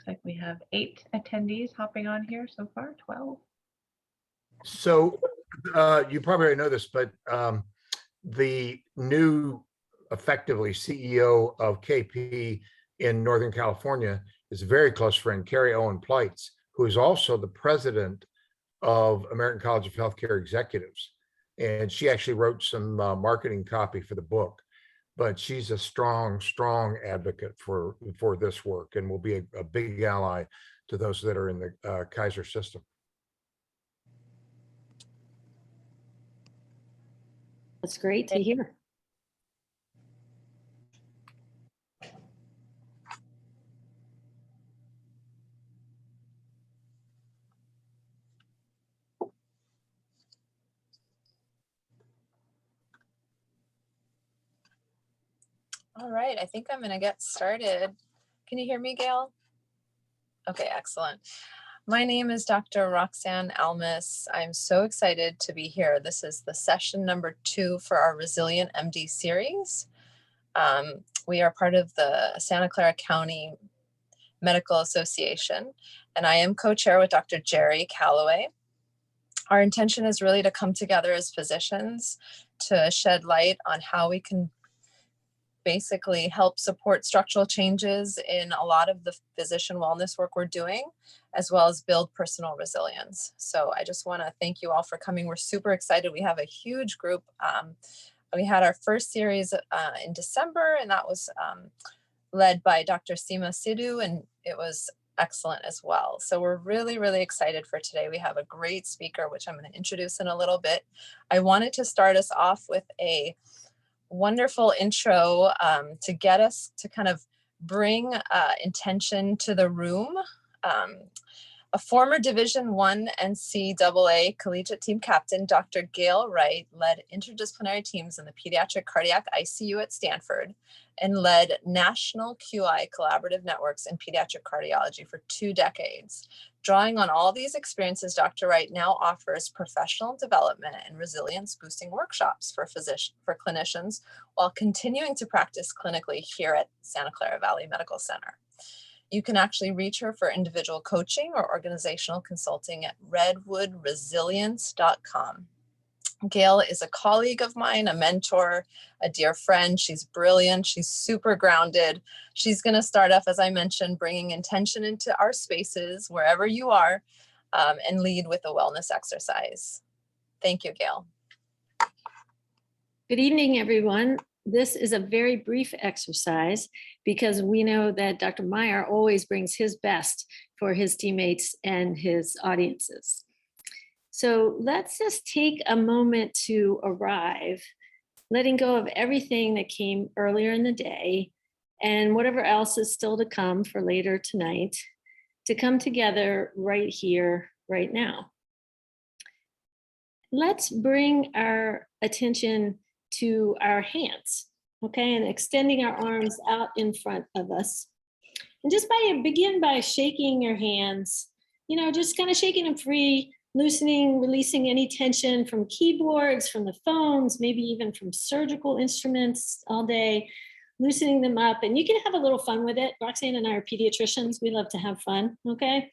looks like we have 8 attendees hopping on here so far, 12. So you probably already know this, but the new, effectively, CEO of KP in Northern California is a very close friend, Carrie Owen Pleitz, who is also the president of American College of Healthcare Executives. And she actually wrote some marketing copy for the book. But she's a strong, strong advocate for this work and will be a big ally to those that are in the Kaiser system. That's great to hear. All right, I think I'm going to get started. Can you hear me, Gail? Okay, excellent. My name is Dr. Roxanne Almas. I'm so excited to be here. This is the session number 2 for our Resilient MD series. We are part of the Santa Clara County Medical Association, and I am co-chair with Dr. Jerry Calloway. Our intention is really to come together as physicians to shed light on how we can basically help support structural changes in a lot of the physician wellness work we're doing, as well as build personal resilience. So I just want to thank you all for coming. We're super excited. We have a huge group. We had our first series in December, and that was led by Dr. Seema Sidhu, and it was excellent as well. So we're really, really excited for today. We have a great speaker, which I'm going to introduce in a little bit. I wanted to start us off with a wonderful intro to get us to kind of bring intention to the room. A former Division I NCAA collegiate team captain, Dr. Gail Wright, led interdisciplinary teams in the pediatric cardiac ICU at Stanford and led national QI collaborative networks in pediatric cardiology for 2 decades. Drawing on all these experiences, Dr. Wright now offers professional development and resilience boosting workshops for clinicians while continuing to practice clinically here at Santa Clara Valley Medical Center. You can actually reach her for individual coaching or organizational consulting at redwoodresilience.com. Gail is a colleague of mine, a mentor, a dear friend. She's brilliant. She's super grounded. She's going to start off, as I mentioned, bringing intention into our spaces, wherever you are, and lead with a wellness exercise. Thank you, Gail. Good evening, everyone. This is a very brief exercise because we know that Dr. Mayer always brings his best for his teammates and his audiences. So let's just take a moment to arrive, letting go of everything that came earlier in the day and whatever else is still to come for later tonight, to come together right here, right now. Let's bring our attention to our hands, okay, and extending our arms out in front of us. And just begin by shaking your hands, just kind of shaking them free, loosening, releasing any tension from keyboards, from the phones, maybe even from surgical instruments all day, loosening them up. And you can have a little fun with it. Roxanne and I are pediatricians. We love to have fun, okay?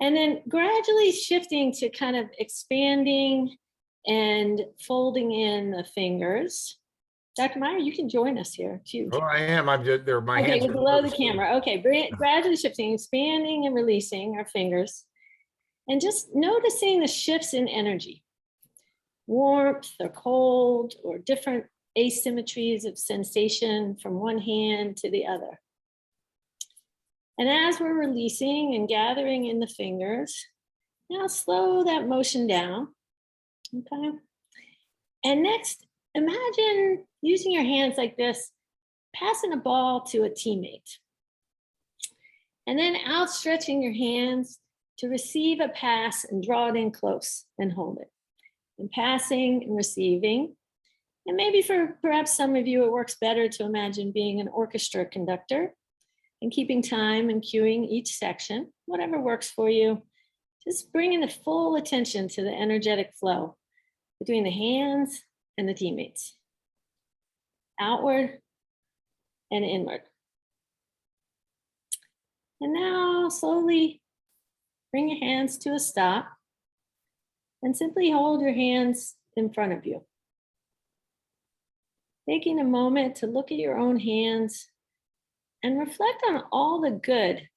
And then gradually shifting to kind of expanding and folding in the fingers. Dr. Mayer, you can join us here too. Oh, I am. I'm just there. My hands Okay, are below the camera. Okay, gradually shifting, expanding and releasing our fingers. And just noticing the shifts in energy, warmth or cold or different asymmetries of sensation from one hand to the other. And as we're releasing and gathering in the fingers, now slow that motion down. Okay. And next, imagine using your hands like this, passing a ball to a teammate. And then outstretching your hands to receive a pass and draw it in close and hold it. And passing and receiving. And maybe for perhaps some of you, it works better to imagine being an orchestra conductor and keeping time and cueing each section, whatever works for you. Just bringing the full attention to the energetic flow between the hands and the teammates, outward and inward. And now slowly bring your hands to a stop and simply hold your hands in front of you. Taking a moment to look at your own hands and reflect on all the good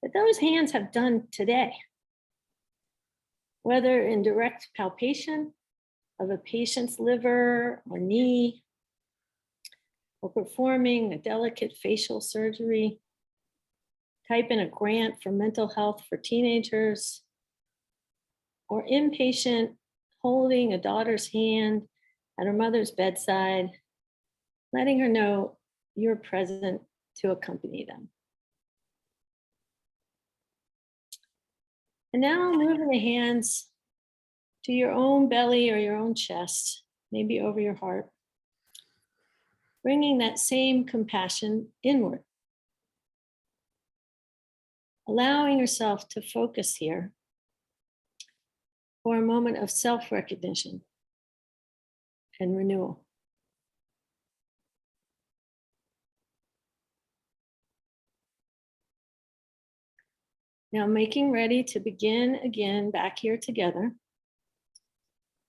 that those hands have done today. Whether in direct palpation of a patient's liver or knee, or performing a delicate facial surgery, type in a grant for mental health for teenagers, or inpatient holding a daughter's hand at her mother's bedside, letting her know you're present to accompany them. And now moving the hands to your own belly or your own chest, maybe over your heart, bringing that same compassion inward. Allowing yourself to focus here for a moment of self-recognition and renewal. Now making ready to begin again back here together,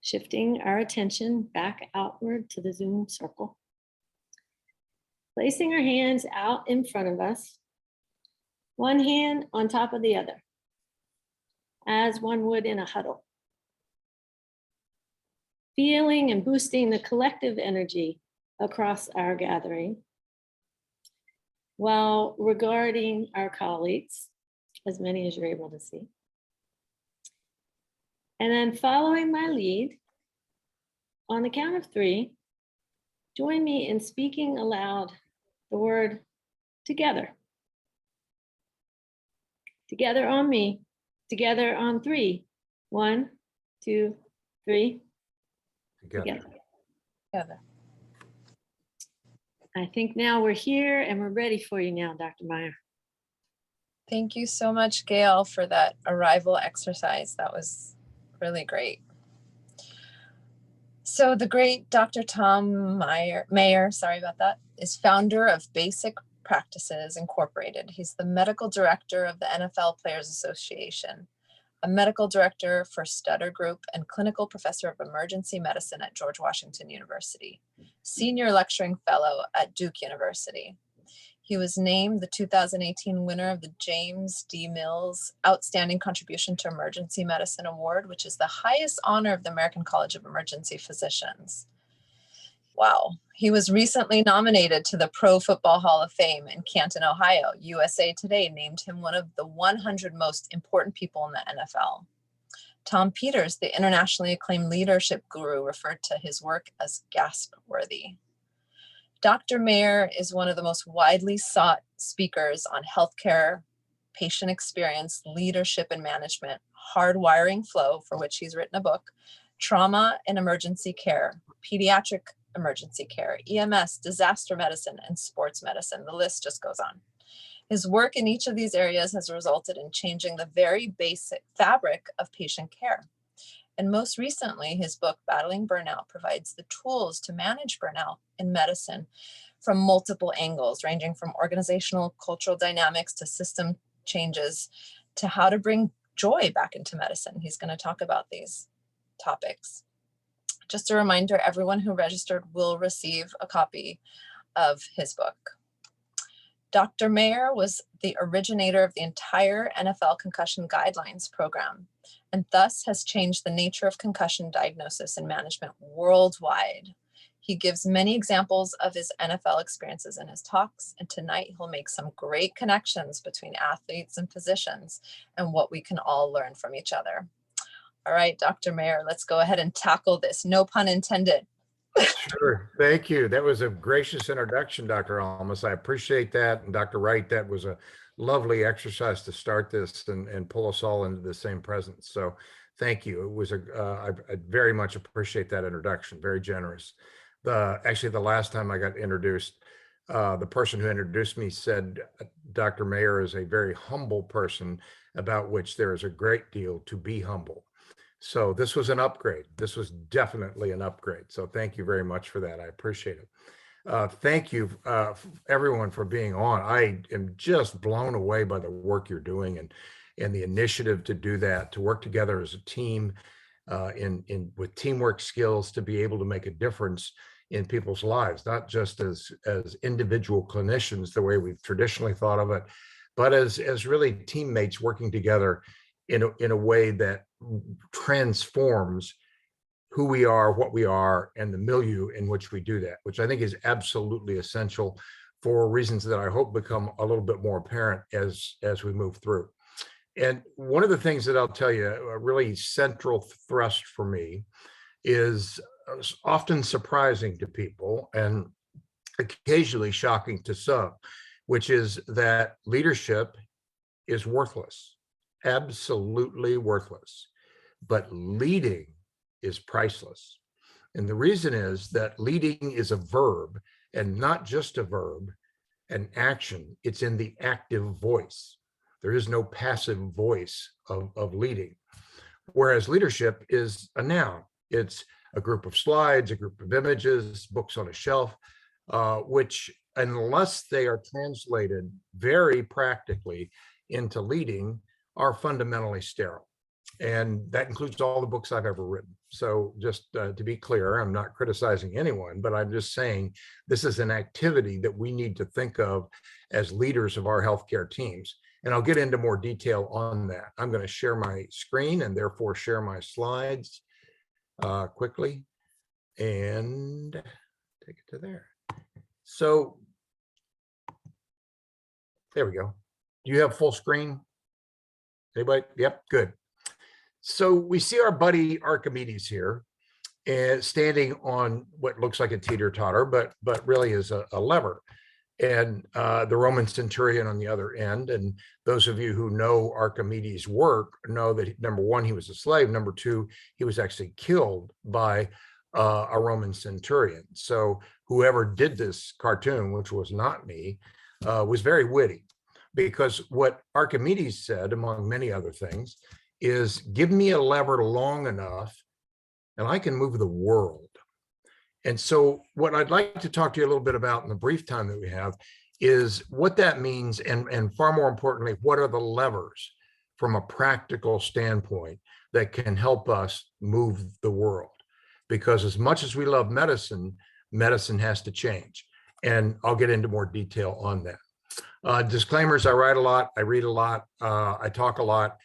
shifting our attention back outward to the Zoom circle. Placing our hands out in front of us, one hand on top of the other, as one would in a huddle. Feeling and boosting the collective energy across our gathering, while regarding our colleagues, as many as you're able to see. And then following my lead, on the count of 3, join me in speaking aloud the word together. Together on me, together on 3. 1, 2, 3. Together. Together. I think now we're here and we're ready for you now, Dr. Mayer. Thank you so much, Gail, for that arrival exercise. That was really great. So the great Dr. Thom Mayer, sorry about that, is founder of Basic Practices Incorporated. He's the medical director of the NFL Players Association, a medical director for Stutter Group, and clinical professor of emergency medicine at George Washington University, senior lecturing fellow at Duke University. He was named the 2018 winner of the James D. Mills Outstanding Contribution to Emergency Medicine Award, which is the highest honor of the American College of Emergency Physicians. Wow. He was recently nominated to the Pro Football Hall of Fame in Canton, Ohio. USA Today named him one of the 100 most important people in the NFL. Tom Peters, the internationally acclaimed leadership guru, referred to his work as gasp-worthy. Dr. Mayer is one of the most widely sought speakers on healthcare, patient experience, leadership and management, hardwiring flow, for which he's written a book, trauma and emergency care, pediatric emergency care, EMS, disaster medicine, and sports medicine. The list just goes on. His work in each of these areas has resulted in changing the very basic fabric of patient care. And most recently, his book, Battling Burnout, provides the tools to manage burnout in medicine from multiple angles, ranging from organizational, cultural dynamics to system changes to how to bring joy back into medicine. He's going to talk about these topics. Just a reminder, everyone who registered will receive a copy of his book. Dr. Mayer was the originator of the entire NFL concussion guidelines program, and thus has changed the nature of concussion diagnosis and management worldwide. He gives many examples of his NFL experiences in his talks, and tonight he'll make some great connections between athletes and physicians and what we can all learn from each other. All right, Dr. Mayer, let's go ahead and tackle this. No pun intended. Sure. Thank you. That was a gracious introduction, Dr. Almas. I appreciate that. And Dr. Wright, that was a lovely exercise to start this and pull us all into the same presence. So thank you. It was I very much appreciate that introduction. Very generous. Actually, the last time I got introduced, the person who introduced me said, Dr. Mayer is a very humble person about which there is a great deal to be humble. So this was an upgrade. This was definitely an upgrade. So thank you very much for that. I appreciate it. Thank you, everyone, for being on. I am just blown away by the work you're doing and the initiative to do that, to work together as a team, with teamwork skills to be able to make a difference in people's lives, not just as individual clinicians, the way we've traditionally thought of it, but as really teammates working together in a way that transforms who we are, what we are, and the milieu in which we do that, which I think is absolutely essential for reasons that I hope become a little bit more apparent as we move through. And one of the things that I'll tell you, a really central thrust for me, is often surprising to people and occasionally shocking to some, which is that leadership is worthless, absolutely worthless, but leading is priceless. And the reason is that leading is a verb, and not just a verb, an action. It's in the active voice. There is no passive voice of leading. Whereas leadership is a noun. It's a group of slides, a group of images, books on a shelf, which, unless they are translated very practically into leading, are fundamentally sterile. And that includes all the books I've ever written. So just to be clear, I'm not criticizing anyone, but I'm just saying this is an activity that we need to think of as leaders of our healthcare teams. And I'll get into more detail on that. I'm going to share my screen and therefore share my slides quickly and take it to there. So there we go. Do you have full screen? Anybody? Yep, good. So we see our buddy Archimedes here, standing on what looks like a teeter-totter, but really is a lever, and the Roman centurion on the other end. And those of you who know Archimedes' work know that, number one, he was a slave. Number two, he was actually killed by a Roman centurion. So whoever did this cartoon, which was not me, was very witty, because what Archimedes said, among many other things, is give me a lever long enough and I can move the world. And so what I'd like to talk to you a little bit about in the brief time that we have is what that means, and far more importantly, what are the levers from a practical standpoint that can help us move the world. Because as much as we love medicine, medicine has to change. And I'll get into more detail on that. Disclaimers: I write a lot, I read a lot, I talk a lot.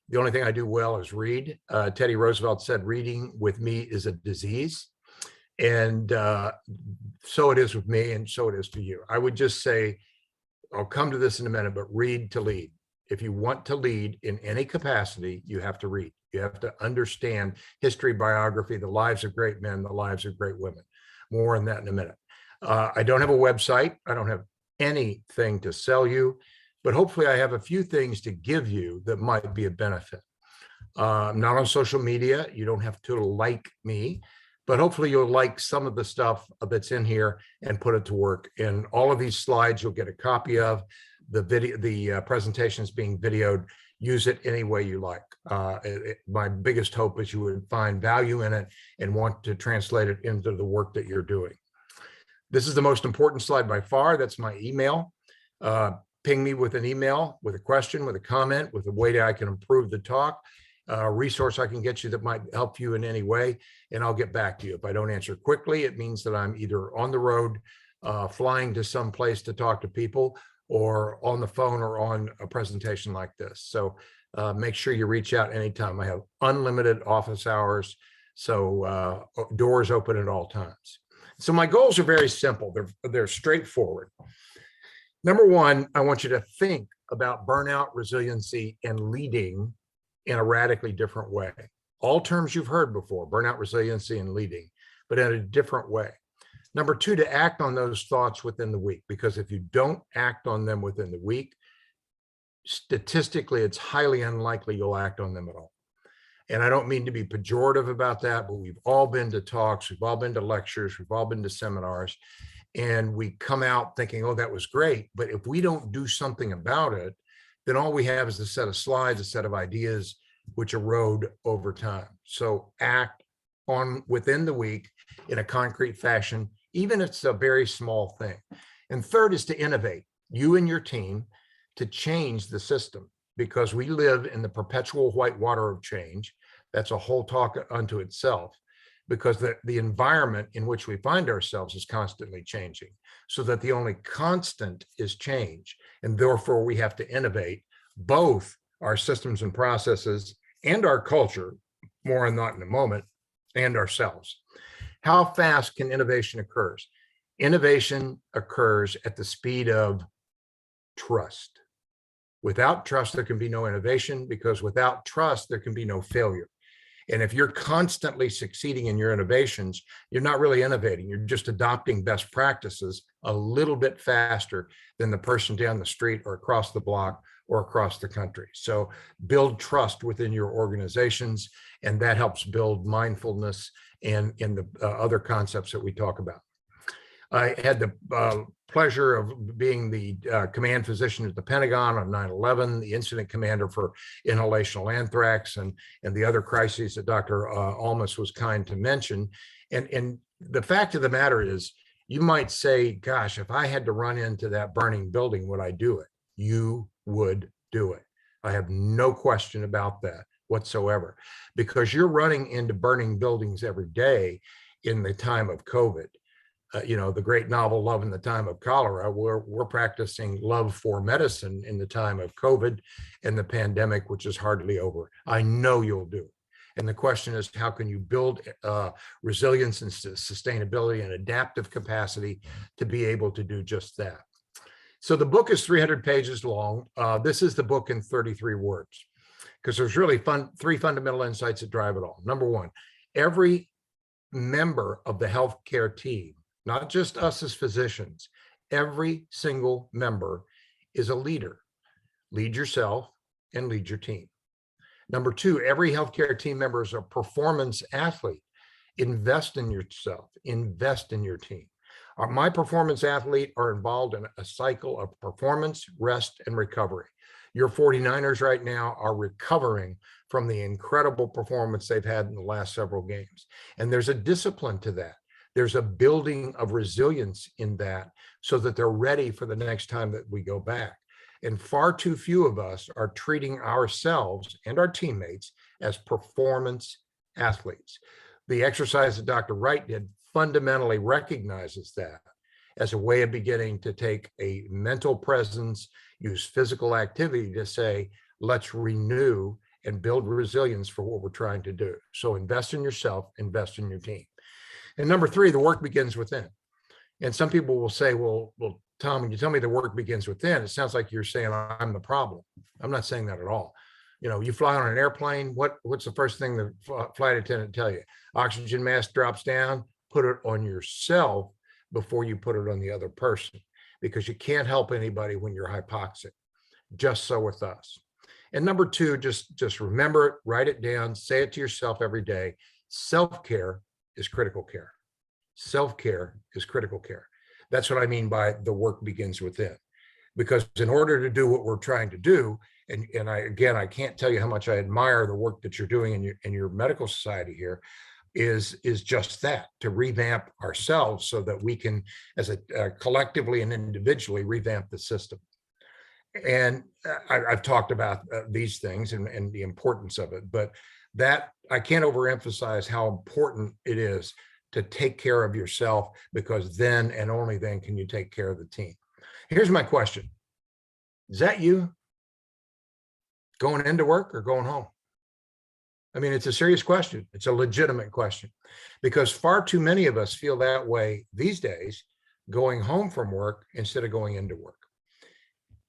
The only thing I do well is read. Teddy Roosevelt said, reading with me is a disease. And so it is with me, and so it is for you. I would just say, I'll come to this in a minute, but read to lead. If you want to lead in any capacity, you have to read. You have to understand history, biography, the lives of great men, the lives of great women. More on that in a minute. I don't have a website. I don't have anything to sell you, but hopefully I have a few things to give you that might be a benefit. I'm not on social media. You don't have to like me, but hopefully you'll like some of the stuff that's in here and put it to work. And all of these slides you'll get a copy of. The video, the presentation is being videoed. Use it any way you like. My biggest hope is you would find value in it and want to translate it into the work that you're doing. This is the most important slide by far. That's my email. Ping me with an email, with a question, with a comment, with a way that I can improve the talk, a resource I can get you that might help you in any way, and I'll get back to you. If I don't answer quickly, it means that I'm either on the road, flying to some place to talk to people, or on the phone or on a presentation like this. So make sure you reach out anytime. I have unlimited office hours, so doors open at all times. So my goals are very simple. They're straightforward. Number one, I want you to think about burnout, resiliency, and leading in a radically different way. All terms you've heard before: burnout, resiliency, and leading, but in a different way. Number two, to act on those thoughts within the week, because if you don't act on them within the week, statistically, it's highly unlikely you'll act on them at all. And I don't mean to be pejorative about that, but we've all been to talks, we've all been to lectures, we've all been to seminars, and we come out thinking, oh, that was great. But if we don't do something about it, then all we have is a set of slides, a set of ideas, which erode over time. So act on within the week in a concrete fashion even if it's a very small thing. And third is to innovate, you and your team, to change the system, because we live in the perpetual white water of change. That's a whole talk unto itself, because the environment in which we find ourselves is constantly changing, so that the only constant is change. And therefore we have to innovate both our systems and processes and our culture, more on that in a moment, and ourselves. How fast can innovation occur? Innovation occurs at the speed of trust. Without trust, there can be no innovation, because without trust, there can be no failure. And if you're constantly succeeding in your innovations, you're not really innovating. You're just adopting best practices a little bit faster than the person down the street or across the block or across the country. So build trust within your organizations, and that helps build mindfulness and in the other concepts that we talk about. I had the pleasure of being the command physician at the Pentagon on 9/11, the incident commander for inhalational anthrax and the other crises that Dr. Almas was kind to mention. And the fact of the matter is, you might say, gosh, if I had to run into that burning building, would I do it? You would do it. I have no question about that whatsoever, because you're running into burning buildings every day in the time of COVID. The great novel Love in the Time of Cholera, we're practicing love for medicine in the time of COVID and the pandemic, which is hardly over. I know you'll do. And the question is, how can you build resilience and sustainability and adaptive capacity to be able to do just that? So the book is 300 pages long. This is the book in 33 words, because there's really three fundamental insights that drive it all. Number one, every member of the healthcare team, not just us as physicians, every single member is a leader. Lead yourself and lead your team. Number two, every healthcare team member is a performance athlete. Invest in yourself, invest in your team. My performance athlete are involved in a cycle of performance, rest, and recovery. Your 49ers right now are recovering from the incredible performance they've had in the last several games. And there's a discipline to that. There's a building of resilience in that, so that they're ready for the next time that we go back. And far too few of us are treating ourselves and our teammates as performance athletes. The exercise that Dr. Wright did fundamentally recognizes that as a way of beginning to take a mental presence, use physical activity to say, let's renew and build resilience for what we're trying to do. So invest in yourself, invest in your team. And number three, the work begins within. And some people will say, well, Thom, when you tell me the work begins within, it sounds like you're saying I'm the problem. I'm not saying that at all. You fly on an airplane, what's the first thing the flight attendant tell you? Oxygen mask drops down, put it on yourself before you put it on the other person, because you can't help anybody when you're hypoxic. Just so with us. And number two, just remember it, write it down, say it to yourself every day. Self-care is critical care. Self-care is critical care. That's what I mean by the work begins within. Because in order to do what we're trying to do, and I can't tell you how much I admire the work that you're doing in your medical society here, is just that, to revamp ourselves so that we can, as a collectively and individually, revamp the system. And I've talked about these things and the importance of it, but that I can't overemphasize how important it is to take care of yourself, because then and only then can you take care of the team. Here's my question. Is that you going into work or going home? I mean, it's a serious question. It's a legitimate question, because far too many of us feel that way these days, going home from work instead of going into work.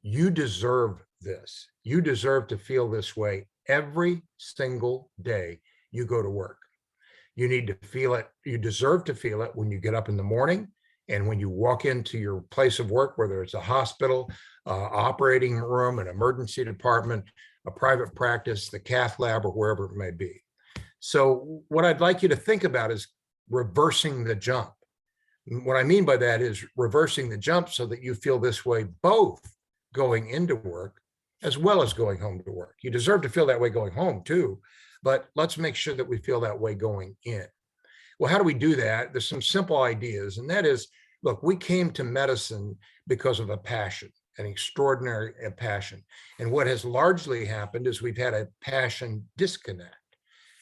You deserve this. You deserve to feel this way every single day you go to work. You need to feel it. You deserve to feel it when you get up in the morning and when you walk into your place of work, whether it's a hospital, operating room, an emergency department, a private practice, the cath lab, or wherever it may be. So what I'd like you to think about is reversing the jump. What I mean by that is reversing the jump so that you feel this way both going into work as well as going home to work. You deserve to feel that way going home too, but let's make sure that we feel that way going in. Well, how do we do that? There's some simple ideas, and that is, look, we came to medicine because of a passion, an extraordinary passion. And what has largely happened is we've had a passion disconnect.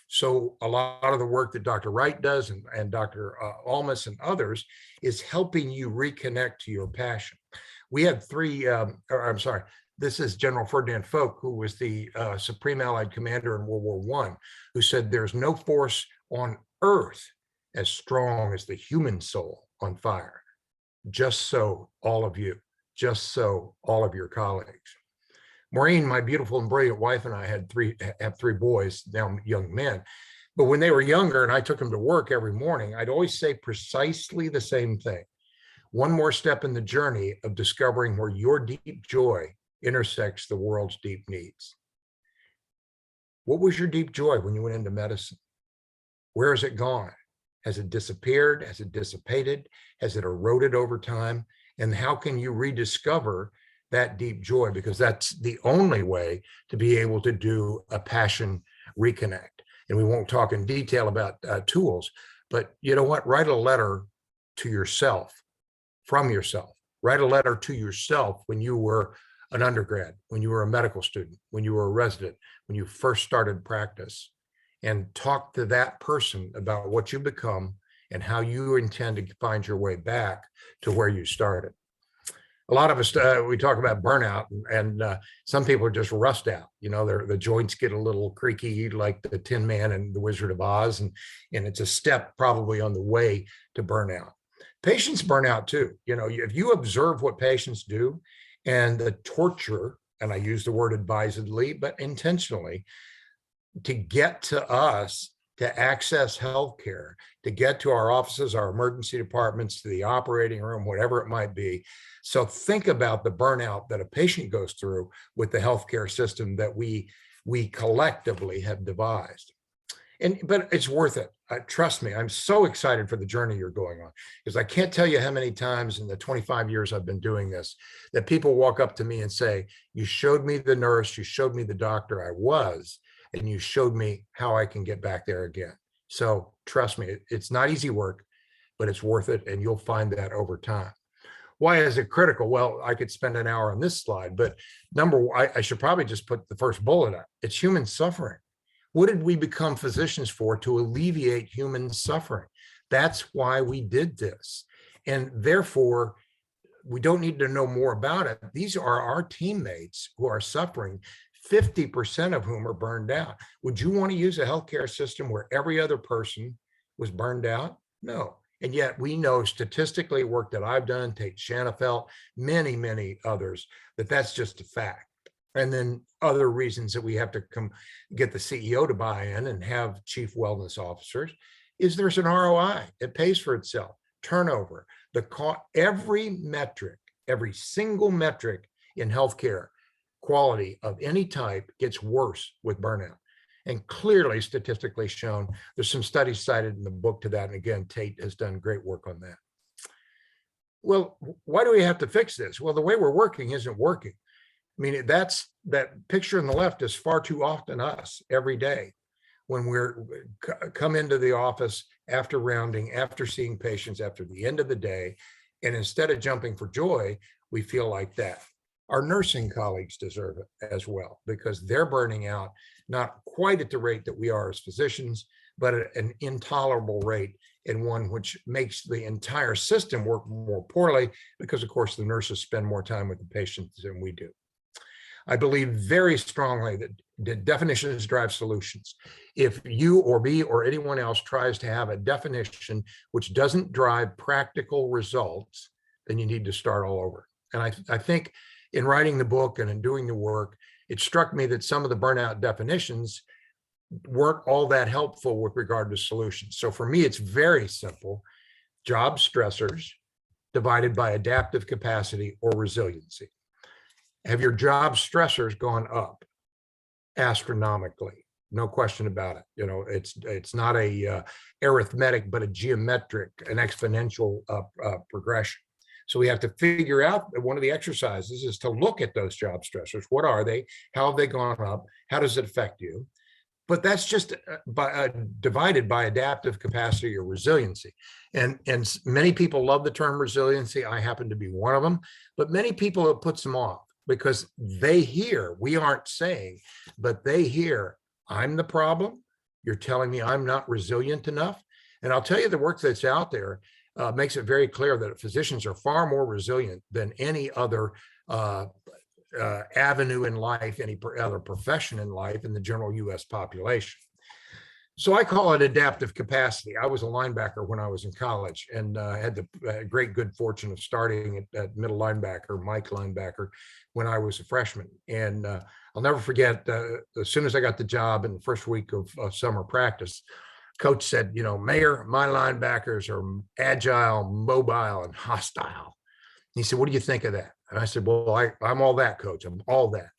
So a lot of the work that Dr. Wright does and Dr. Almas and others is helping you reconnect to your passion. We had this is General Ferdinand Foch, who was the Supreme Allied Commander in World War I, who said there's no force on earth as strong as the human soul on fire. Just so all of you, just so all of your colleagues. Maureen, my beautiful and brilliant wife, and I have three boys, now young men. But when they were younger and I took them to work every morning, I'd always say precisely the same thing. One more step in the journey of discovering where your deep joy intersects the world's deep needs. What was your deep joy when you went into medicine? Where has it gone? Has it disappeared? Has it dissipated? Has it eroded over time? And how can you rediscover that deep joy? Because that's the only way to be able to do a passion reconnect. And we won't talk in detail about tools, but you know what? Write a letter to yourself, from yourself. Write a letter to yourself when you were an undergrad, when you were a medical student, when you were a resident, when you first started practice, and talk to that person about what you become and how you intend to find your way back to where you started. A lot of us, we talk about burnout, and some people are just rust out. You know, the joints get a little creaky, like the Tin Man and the Wizard of Oz, and it's a step probably on the way to burnout. Patients burn out too. You know, if you observe what patients do and the torture, and I use the word advisedly, but intentionally, to get to us, to access healthcare, to get to our offices, our emergency departments, to the operating room, whatever it might be. So think about the burnout that a patient goes through with the healthcare system that we collectively have devised. But it's worth it. Trust me, I'm so excited for the journey you're going on, because I can't tell you how many times in the 25 years I've been doing this that people walk up to me and say, you showed me the nurse, you showed me the doctor I was, and you showed me how I can get back there again. So trust me, it's not easy work, but it's worth it, and you'll find that over time. Why is it critical? Well, I could spend an hour on this slide, but I should probably just put the first bullet up. It's human suffering. What did we become physicians for? To alleviate human suffering. That's why we did this. And therefore, we don't need to know more about it. These are our teammates who are suffering, 50% of whom are burned out. Would you want to use a healthcare system where every other person was burned out? No. And yet we know statistically, work that I've done, Tate Shanafelt, many, many others, that's just a fact. And then other reasons that we have to get the CEO to buy in and have chief wellness officers is there's an ROI. It pays for itself. Turnover, every metric, every single metric in healthcare, quality of any type gets worse with burnout. And clearly statistically shown. There's some studies cited in the book to that. And again, Tate has done great work on that. Well, why do we have to fix this? Well, the way we're working isn't working. I mean, that picture on the left is far too often us every day when we're come into the office after rounding, after seeing patients, after the end of the day. And instead of jumping for joy, we feel like that. Our nursing colleagues deserve it as well, because they're burning out, not quite at the rate that we are as physicians, but at an intolerable rate, and one which makes the entire system work more poorly, because of course the nurses spend more time with the patients than we do. I believe very strongly that definitions drive solutions. If you or me or anyone else tries to have a definition which doesn't drive practical results, then you need to start all over. And I think in writing the book and in doing the work, it struck me that some of the burnout definitions weren't all that helpful with regard to solutions. So for me, it's very simple. Job stressors divided by adaptive capacity or resiliency. Have your job stressors gone up astronomically? No question about it. You know, it's not a arithmetic, but a geometric, an exponential progression. So we have to figure out, one of the exercises is to look at those job stressors. What are they? How have they gone up? How does it affect you? but that's just divided by adaptive capacity or resiliency. And many people love the term resiliency. I happen to be one of them, but many people, it puts them off because they hear, we aren't saying, but they hear, I'm the problem. You're telling me I'm not resilient enough. And I'll tell you, the work that's out there makes it very clear that physicians are far more resilient than any other avenue in life, any other profession in life in the general US population. So I call it adaptive capacity. I was a linebacker when I was in college and had the great good fortune of starting at middle linebacker, Mike linebacker, when I was a freshman. And I'll never forget, as soon as I got the job in the first week of summer practice, coach said, you know, Mayer, my linebackers are agile, mobile, and hostile. He said, what do you think of that? And I said, well, I'm all that, coach. I'm all that.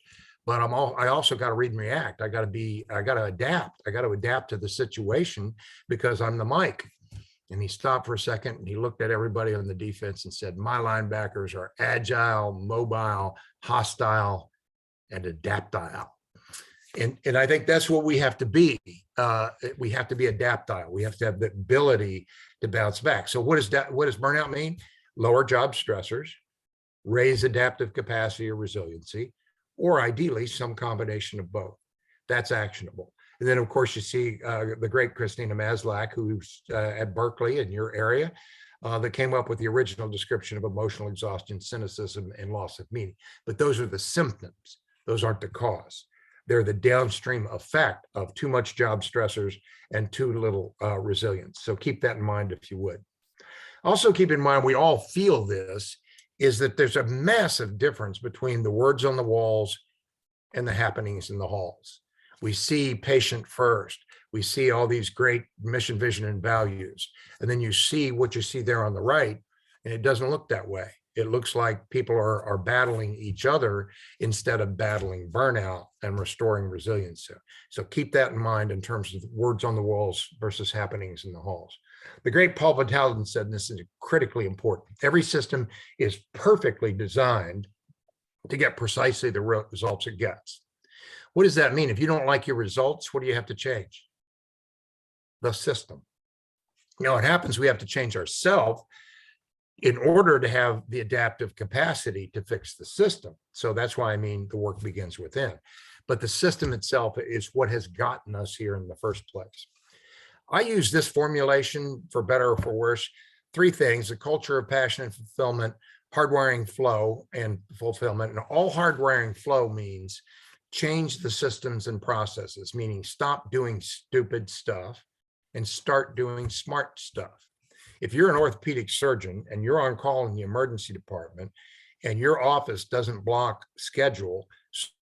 But I also got to read and react. I got to adapt. I got to adapt to the situation because I'm the Mike. And he stopped for a second and he looked at everybody on the defense and said, my linebackers are agile, mobile, hostile, and adaptile. And I think that's what we have to be. We have to be adaptile. We have to have the ability to bounce back. So what does burnout mean? Lower job stressors, raise adaptive capacity or resiliency, or ideally some combination of both. That's actionable. And then of course you see the great Christina Maslach, who's at Berkeley in your area, that came up with the original description of emotional exhaustion, cynicism, and loss of meaning. But those are the symptoms. Those aren't the cause. They're the downstream effect of too much job stressors and too little resilience. So keep that in mind if you would. Also keep in mind, we all feel this, is that there's a massive difference between the words on the walls and the happenings in the halls. We see patient first. We see all these great mission, vision, and values. And then you see what you see there on the right, and it doesn't look that way. It looks like people are battling each other instead of battling burnout and restoring resilience. So keep that in mind in terms of words on the walls versus happenings in the halls. The great Paul Batalden said, and this is critically important, every system is perfectly designed to get precisely the results it gets. What does that mean? If you don't like your results, what do you have to change? The system. You know, it happens we have to change ourselves in order to have the adaptive capacity to fix the system. So that's why I mean the work begins within. But the system itself is what has gotten us here in the first place. I use this formulation, for better or for worse, three things: a culture of passion and fulfillment, hardwiring flow and fulfillment. And all hardwiring flow means change the systems and processes, meaning stop doing stupid stuff and start doing smart stuff. If you're an orthopedic surgeon and you're on call in the emergency department and your office doesn't block schedule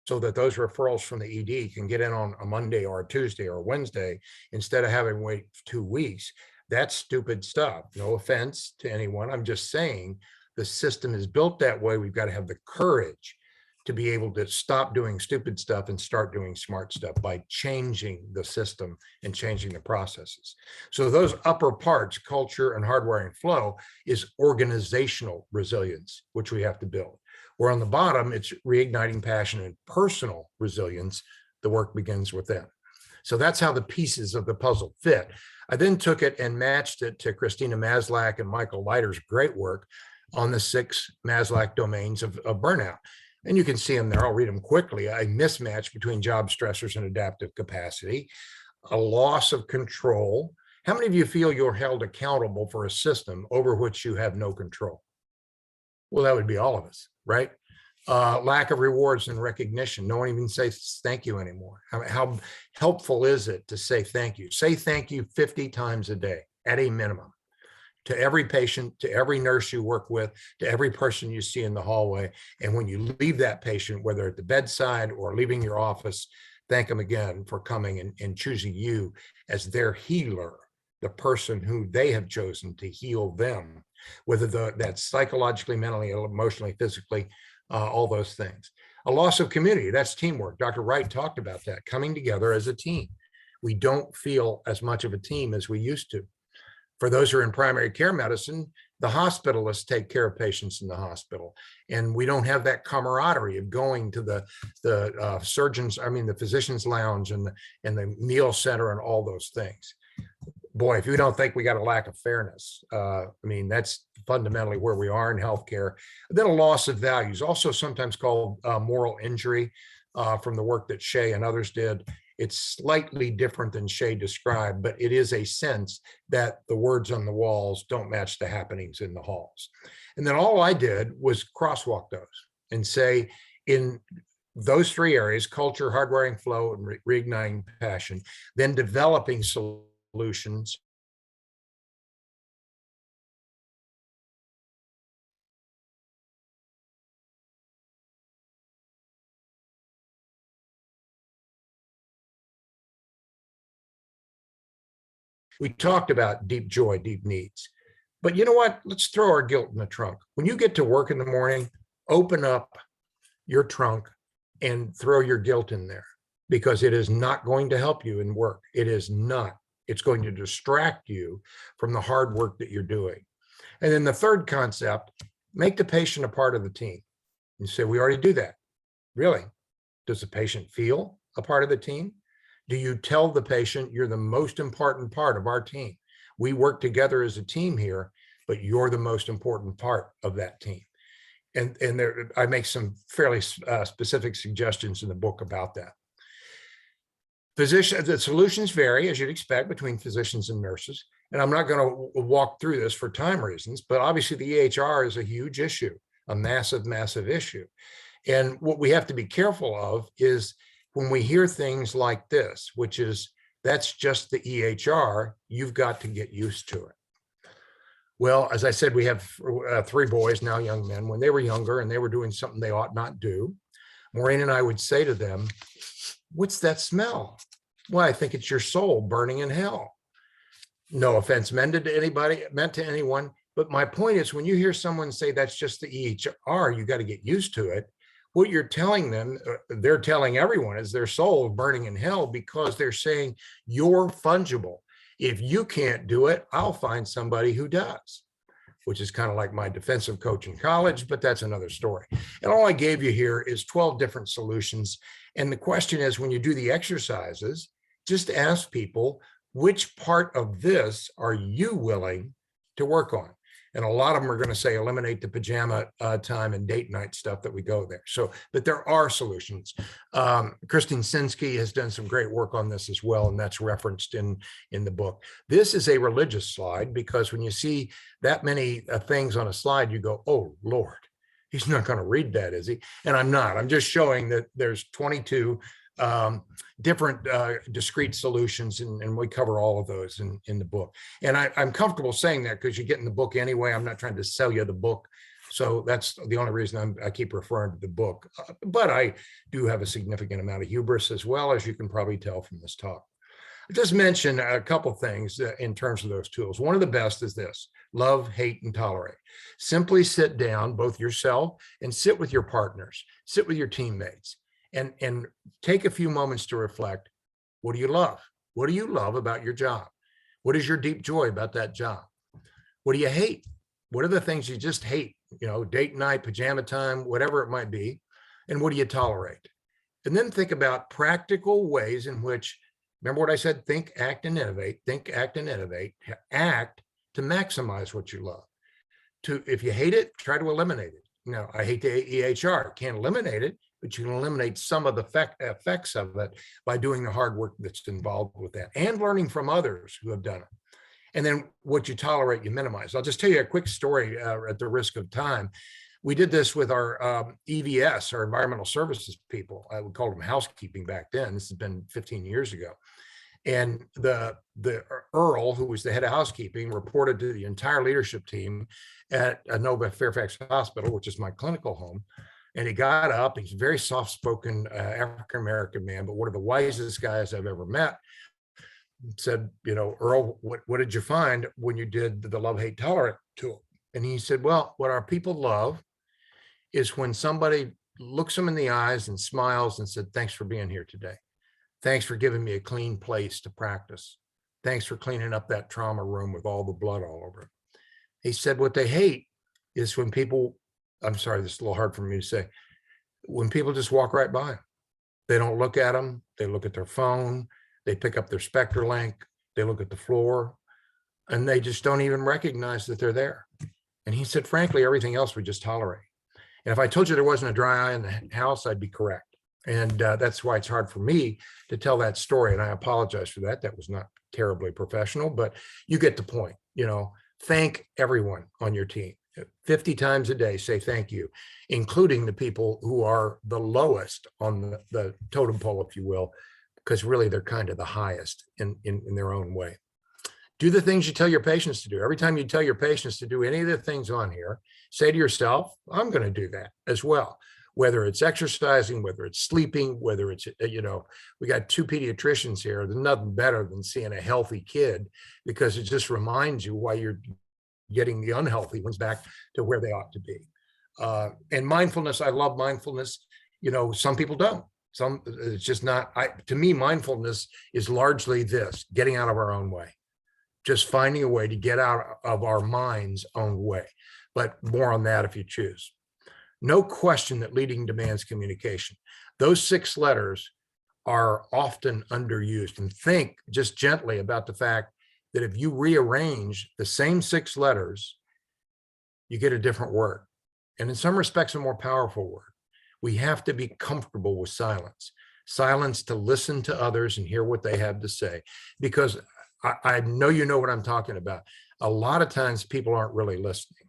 so that those referrals from the ED can get in on a Monday or a Tuesday or a Wednesday instead of having to wait 2 weeks, that's stupid stuff. No offense to anyone. I'm just saying the system is built that way. We've got to have the courage to be able to stop doing stupid stuff and start doing smart stuff by changing the system and changing the processes. So those upper parts, culture and hardwiring flow, is organizational resilience, which we have to build. Where on the bottom, it's reigniting passion and personal resilience. The work begins within. So that's how the pieces of the puzzle fit. I then took it and matched it to Christina Maslach and Michael Leiter's great work on the 6 Maslach domains of burnout. And you can see them there. I'll read them quickly. A mismatch between job stressors and adaptive capacity, a loss of control. How many of you feel you're held accountable for a system over which you have no control? Well, that would be all of us, right? Lack of rewards and recognition. No one even says thank you anymore. How helpful is it to say thank you? Say thank you 50 times a day at a minimum. To every patient, to every nurse you work with, to every person you see in the hallway. And when you leave that patient, whether at the bedside or leaving your office, thank them again for coming and choosing you as their healer, the person who they have chosen to heal them, whether that's psychologically, mentally, emotionally, physically, all those things. A loss of community, that's teamwork. Dr. Wright talked about that, coming together as a team. We don't feel as much of a team as we used to. For those who are in primary care medicine, the hospitalists take care of patients in the hospital, and we don't have that camaraderie of going to the physician's lounge and the meal center and all those things. Boy, if you don't think we got a lack of fairness, that's fundamentally where we are in healthcare. Then a loss of values, also sometimes called moral injury, from the work that Shea and others did. It's slightly different than Shea described, but it is a sense that the words on the walls don't match the happenings in the halls. And then all I did was crosswalk those and say, in those three areas, culture, hardwiring flow, and reigniting passion, then developing solutions. We talked about deep joy, deep needs. But you know what? Let's throw our guilt in the trunk. When you get to work in the morning, open up your trunk and throw your guilt in there, because it is not going to help you in work. It is not. It's going to distract you from the hard work that you're doing. And then the third concept, make the patient a part of the team. You say, we already do that. Really? Does the patient feel a part of the team? Do you tell the patient, you're the most important part of our team? We work together as a team here, but you're the most important part of that team. And there, I make some fairly specific suggestions in the book about that. The solutions vary, as you'd expect, between physicians and nurses. And I'm not going to walk through this for time reasons, but obviously the EHR is a huge issue, a massive, massive issue. And what we have to be careful of is when we hear things like this, which is, that's just the EHR, you've got to get used to it. Well, as I said, we have three boys, now young men. When they were younger and they were doing something they ought not do, Maureen and I would say to them, what's that smell? Well, I think it's your soul burning in hell. No offense meant to anyone, but my point is, when you hear someone say that's just the EHR, you got to get used to it. What you're telling them, they're telling everyone, is their soul burning in hell, because they're saying you're fungible. If you can't do it, I'll find somebody who does, which is kind of like my defensive coach in college, but that's another story. And all I gave you here is 12 different solutions. And the question is, when you do the exercises, just ask people, which part of this are you willing to work on? And a lot of them are going to say, eliminate the pajama time and date night stuff that we go there. So, but there are solutions. Kristen Sinsky has done some great work on this as well, and that's referenced in the book. This is a religious slide, because when you see that many things on a slide, you go, oh, Lord, he's not going to read that, is he? And I'm not. I'm just showing that there's 22 different discrete solutions, and we cover all of those in the book. And I'm comfortable saying that because you get in the book anyway. I'm not trying to sell you the book. So that's the only reason I keep referring to the book. But I do have a significant amount of hubris as well, as you can probably tell from this talk. I just mentioned a couple things in terms of those tools. One of the best is this: love, hate, and tolerate. Simply sit down, both yourself and sit with your partners, sit with your teammates, and take a few moments to reflect. What do you love? What do you love about your job? What is your deep joy about that job? What do you hate? What are the things you just hate? You know, date night, pajama time, whatever it might be. And what do you tolerate? And then think about practical ways in which, remember what I said, think, act, and innovate. Think, act, and innovate. Act to maximize what you love. If you hate it, try to eliminate it. Now, I hate the EHR. Can't eliminate it, but you can eliminate some of the effects of it by doing the hard work that's involved with that, and learning from others who have done it. And then what you tolerate, you minimize. I'll just tell you a quick story at the risk of time. We did this with our EVS, our environmental services people. I would call them housekeeping back then. This has been 15 years ago. And the Earl, who was the head of housekeeping, reported to the entire leadership team at Nova Fairfax Hospital, which is my clinical home. And he got up. He's a very soft-spoken African-American man, but one of the wisest guys I've ever met. Said, you know, Earl, what did you find when you did the love, hate, tolerate tool? And he said, well, what our people love is when somebody looks them in the eyes and smiles and said, thanks for being here today. Thanks for giving me a clean place to practice. Thanks for cleaning up that trauma room with all the blood all over it. He said what they hate is when people, I'm sorry, this is a little hard for me to say, when people just walk right by them. They don't look at them. They look at their phone. They pick up their Spectre link. They look at the floor, and they just don't even recognize that they're there. And he said, frankly, everything else we just tolerate. And if I told you there wasn't a dry eye in the house, I'd be correct. And that's why it's hard for me to tell that story. And I apologize for that. That was not terribly professional, but you get the point. You know, thank everyone on your team. 50 times a day, say thank you, including the people who are the lowest on the totem pole, if you will, because really they're kind of the highest in their own way. Do the things you tell your patients to do. Every time you tell your patients to do any of the things on here, say to yourself, I'm going to do that as well. Whether it's exercising, whether it's sleeping, whether it's, you know, we got 2 pediatricians here. There's nothing better than seeing a healthy kid, because it just reminds you why you're getting the unhealthy ones back to where they ought to be. And mindfulness, I love mindfulness. You know, some people don't. Some, it's just not, to me, mindfulness is largely this, getting out of our own way. Just finding a way to get out of our mind's own way. But more on that if you choose. No question that leading demands communication. Those 6 letters are often underused. And think just gently about the fact that if you rearrange the same 6 letters, you get a different word. And in some respects, a more powerful word. We have to be comfortable with silence. Silence to listen to others and hear what they have to say. Because I know you know what I'm talking about. A lot of times people aren't really listening.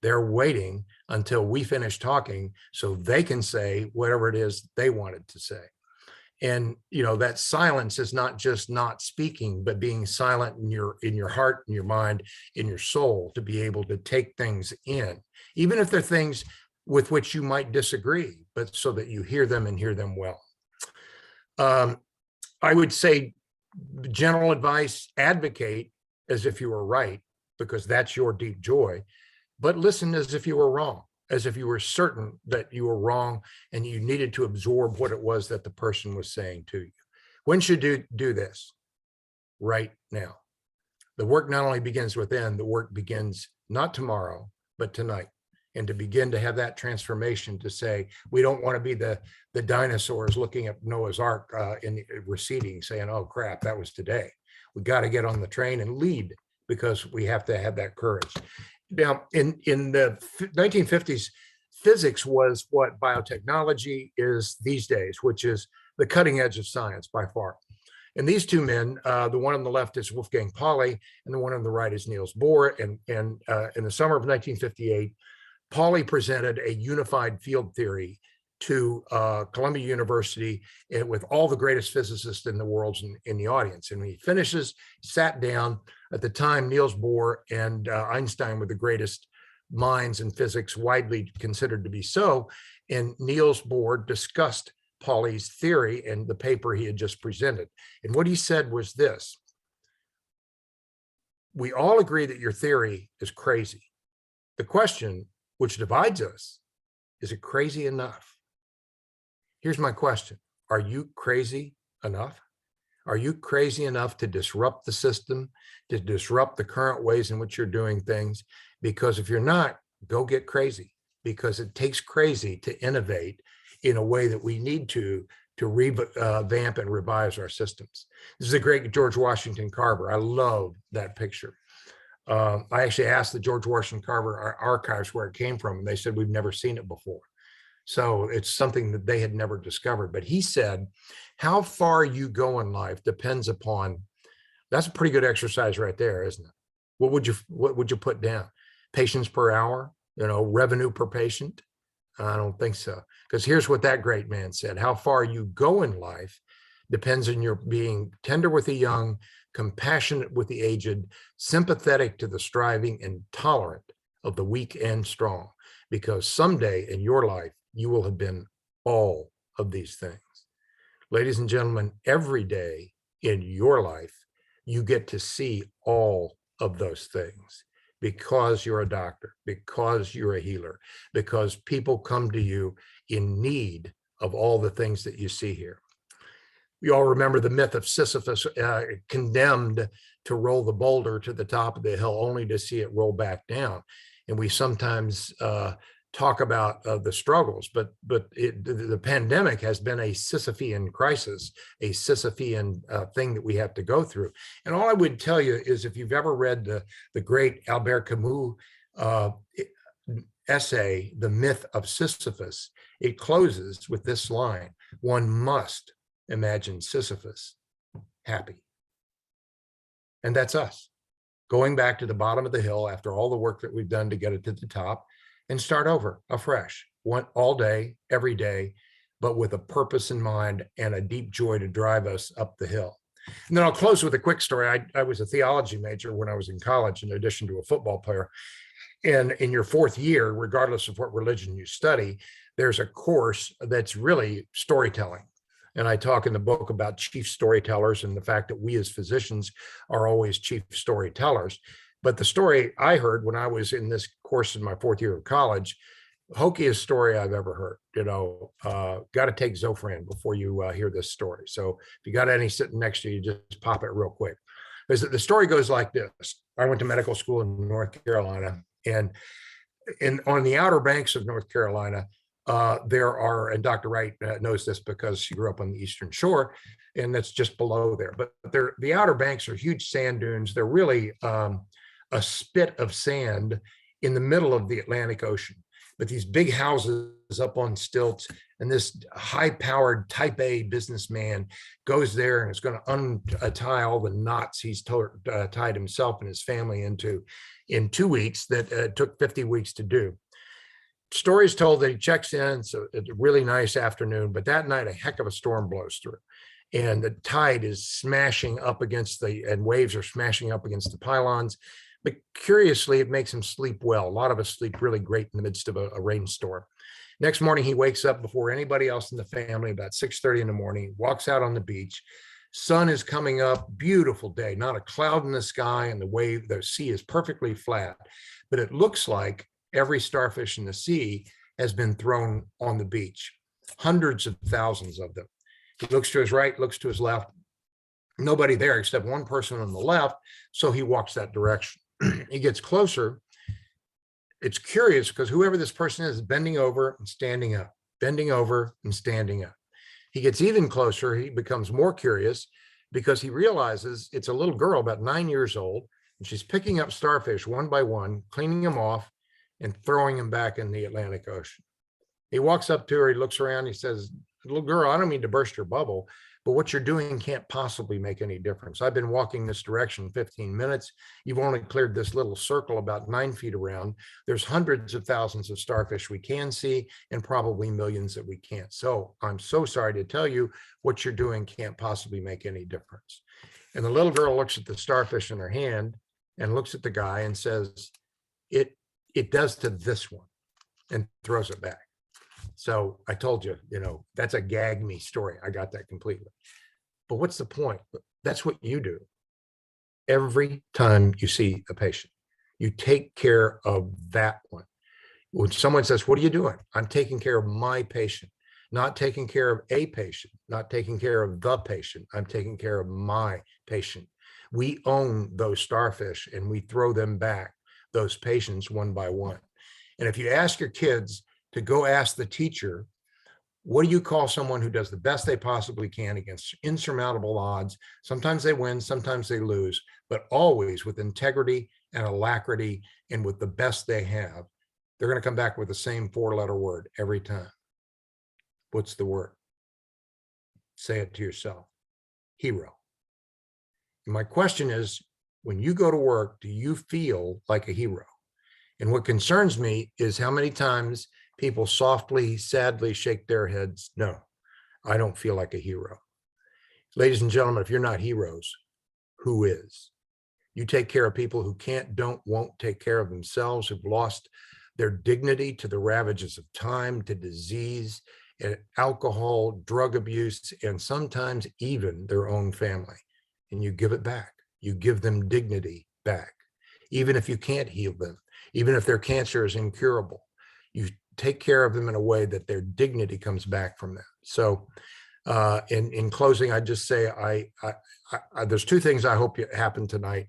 They're waiting until we finish talking so they can say whatever it is they wanted to say. And, you know, that silence is not just not speaking, but being silent in your heart, in your mind, in your soul, to be able to take things in, even if they're things with which you might disagree, but so that you hear them and hear them well. I would say general advice, advocate as if you were right, because that's your deep joy, but listen as if you were wrong, as if you were certain that you were wrong and you needed to absorb what it was that the person was saying to you. When should you do this? Right now. The work not only begins within, the work begins not tomorrow, but tonight. And to begin to have that transformation to say, we don't want to be the dinosaurs looking at Noah's Ark in receding, saying, oh crap, that was today. We got to get on the train and lead, because we have to have that courage. Now, in the 1950s, physics was what biotechnology is these days, which is the cutting edge of science by far. And these 2 men, the one on the left is Wolfgang Pauli, and the one on the right is Niels Bohr. And in the summer of 1958, Pauli presented a unified field theory to Columbia University with all the greatest physicists in the world in the audience. And when he finishes, sat down. At the time, Niels Bohr and Einstein were the greatest minds in physics, widely considered to be so. And Niels Bohr discussed Pauli's theory and the paper he had just presented. And what he said was this: we all agree that your theory is crazy. The question which divides us, is it crazy enough? Here's my question. Are you crazy enough? Are you crazy enough to disrupt the system, to disrupt the current ways in which you're doing things? Because if you're not, go get crazy, because it takes crazy to innovate in a way that we need to revamp and revise our systems. This is a great George Washington Carver. I love that picture. I actually asked the George Washington Carver archives where it came from, and they said, we've never seen it before. So it's something that they had never discovered. But he said, how far you go in life depends upon, that's a pretty good exercise right there, isn't it? What would you put down? Patients per hour, you know, revenue per patient? I don't think so. Because here's what that great man said: how far you go in life depends on your being tender with the young, compassionate with the aged, sympathetic to the striving, and tolerant of the weak and strong. Because someday in your life, you will have been all of these things. Ladies and gentlemen, every day in your life, you get to see all of those things, because you're a doctor, because you're a healer, because people come to you in need of all the things that you see here. We all remember the myth of Sisyphus condemned to roll the boulder to the top of the hill only to see it roll back down. And we sometimes talk about the struggles, but the pandemic has been a Sisyphean crisis, a Sisyphean thing that we have to go through. And all I would tell you is, if you've ever read the great Albert Camus essay, The Myth of Sisyphus, it closes with this line: one must imagine Sisyphus happy. And that's us, going back to the bottom of the hill after all the work that we've done to get it to the top, and start over afresh, all day, every day, but with a purpose in mind and a deep joy to drive us up the hill. And then I'll close with a quick story. I was a theology major when I was in college, in addition to a football player. And in your fourth year, regardless of what religion you study, there's a course that's really storytelling. And I talk in the book about chief storytellers and the fact that we as physicians are always chief storytellers. But the story I heard when I was in this course in my fourth year of college, hokiest story I've ever heard. Got to take Zofran before you hear this story. So if you got any sitting next to you, just pop it real quick. The story goes like this. I went to medical school in North Carolina, and on the outer banks of North Carolina, there are, and Dr. Wright knows this because she grew up on the Eastern Shore, and that's just below there. But the outer banks are huge sand dunes. They're really a spit of sand in the middle of the Atlantic Ocean. But these big houses up on stilts, and this high-powered type A businessman goes there and is going to untie all the knots he's tied himself and his family into in 2 weeks that took 50 weeks to do. Stories told that he checks in, so it's a really nice afternoon, but that night a heck of a storm blows through, and the tide is smashing up against and waves are smashing up against the pylons. But curiously, it makes him sleep well. A lot of us sleep really great in the midst of a rainstorm. Next morning, he wakes up before anybody else in the family, about 6:30 in the morning, walks out on the beach. Sun is coming up, beautiful day, not a cloud in the sky, and the sea is perfectly flat. But it looks like every starfish in the sea has been thrown on the beach, hundreds of thousands of them. He looks to his right, looks to his left, nobody there except one person on the left, so he walks that direction. He gets closer. It's curious because whoever this person is bending over and standing up, bending over and standing up. He gets even closer. He becomes more curious because he realizes it's a little girl about 9 years old, and she's picking up starfish one by one, cleaning them off and throwing them back in the Atlantic Ocean. He walks up to her, he looks around, he says, "Little girl, I don't mean to burst your bubble, but what you're doing can't possibly make any difference. I've been walking this direction 15 minutes. You've only cleared this little circle about 9 feet around. There's hundreds of thousands of starfish we can see and probably millions that we can't. So I'm so sorry to tell you, what you're doing can't possibly make any difference." And the little girl looks at the starfish in her hand and looks at the guy and says, it does to this one, and throws it back. So I told you, that's a gag me story. I got that completely. But what's the point? That's what you do. Every time you see a patient, you take care of that one. When someone says, "What are you doing?" I'm taking care of my patient, not taking care of a patient, not taking care of the patient. I'm taking care of my patient. We own those starfish and we throw them back, those patients, one by one. And if you ask your kids to go ask the teacher, what do you call someone who does the best they possibly can against insurmountable odds? Sometimes they win, sometimes they lose, but always with integrity and alacrity and with the best they have. They're going to come back with the same 4-letter word every time. What's the word? Say it to yourself. Hero. And my question is, when you go to work, do you feel like a hero? And what concerns me is how many times people softly, sadly shake their heads. No, I don't feel like a hero. Ladies and gentlemen, if you're not heroes, who is? You take care of people who can't, don't, won't take care of themselves, who've lost their dignity to the ravages of time, to disease, and alcohol, drug abuse, and sometimes even their own family. And you give it back. You give them dignity back. Even if you can't heal them, even if their cancer is incurable, you take care of them in a way that their dignity comes back from them. So In closing, I'd just say there's two things I hope happen tonight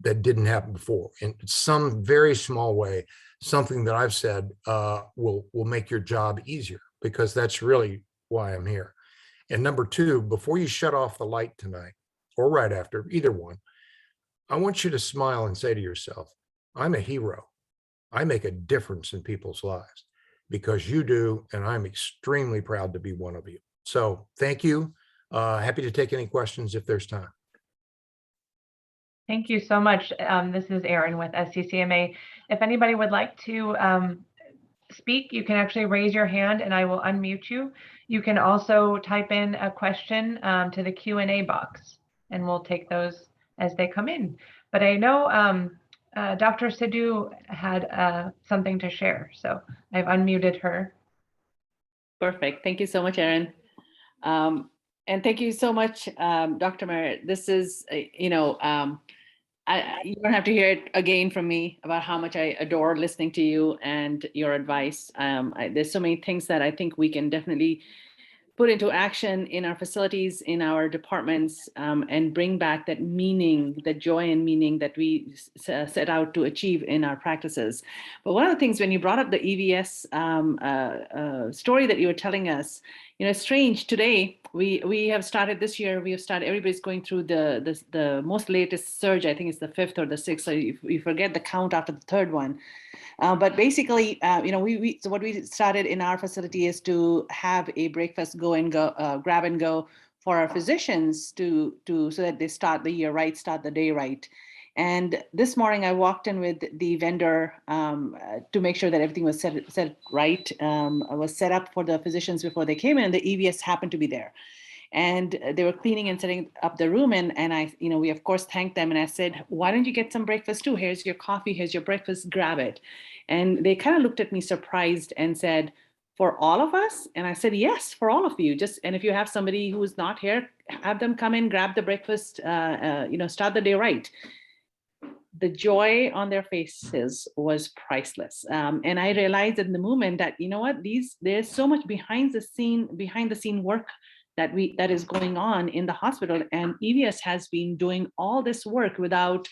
that didn't happen before. In some very small way, something that I've said will make your job easier, because that's really why I'm here. And number two, before you shut off the light tonight, or right after, either one, I want you to smile and say to yourself, I'm a hero. I make a difference in people's lives because you do, and I'm extremely proud to be one of you. So thank you. Happy to take any questions if there's time. Thank you so much. This is Erin with SCCMA. If anybody would like to speak, you can actually raise your hand and I will unmute you. You can also type in a question to the Q&A box, and we'll take those as they come in. But I know Dr. Sidhu had something to share, so I've unmuted her. Perfect. Thank you so much, Erin. And thank you so much, Dr. Mayer. This is, you don't have to hear it again from me about how much I adore listening to you and your advice. There's so many things that I think we can definitely put into action in our facilities, in our departments, and bring back that meaning, that joy and meaning that we set out to achieve in our practices. But one of the things, when you brought up the EVS story that you were telling us, it's strange. Today, we have started this year, everybody's going through the most latest surge. I think it's the 5th or the 6th. So you forget the count after the 3rd one. But basically, so what we started in our facility is to have a breakfast grab and go for our physicians so that they start the year right, start the day right. And this morning I walked in with the vendor to make sure that everything was set right, was set up for the physicians before they came in, and the EVS happened to be there. And they were cleaning and setting up the room. And I, we of course thanked them. And I said, why don't you get some breakfast too? Here's your coffee, here's your breakfast, grab it. And they kind of looked at me surprised and said, for all of us? And I said, yes, for all of you. And if you have somebody who's not here, have them come in, grab the breakfast, start the day right. The joy on their faces was priceless. And I realized in the moment that, there's so much behind the scene work that is going on in the hospital, and EVS has been doing all this work without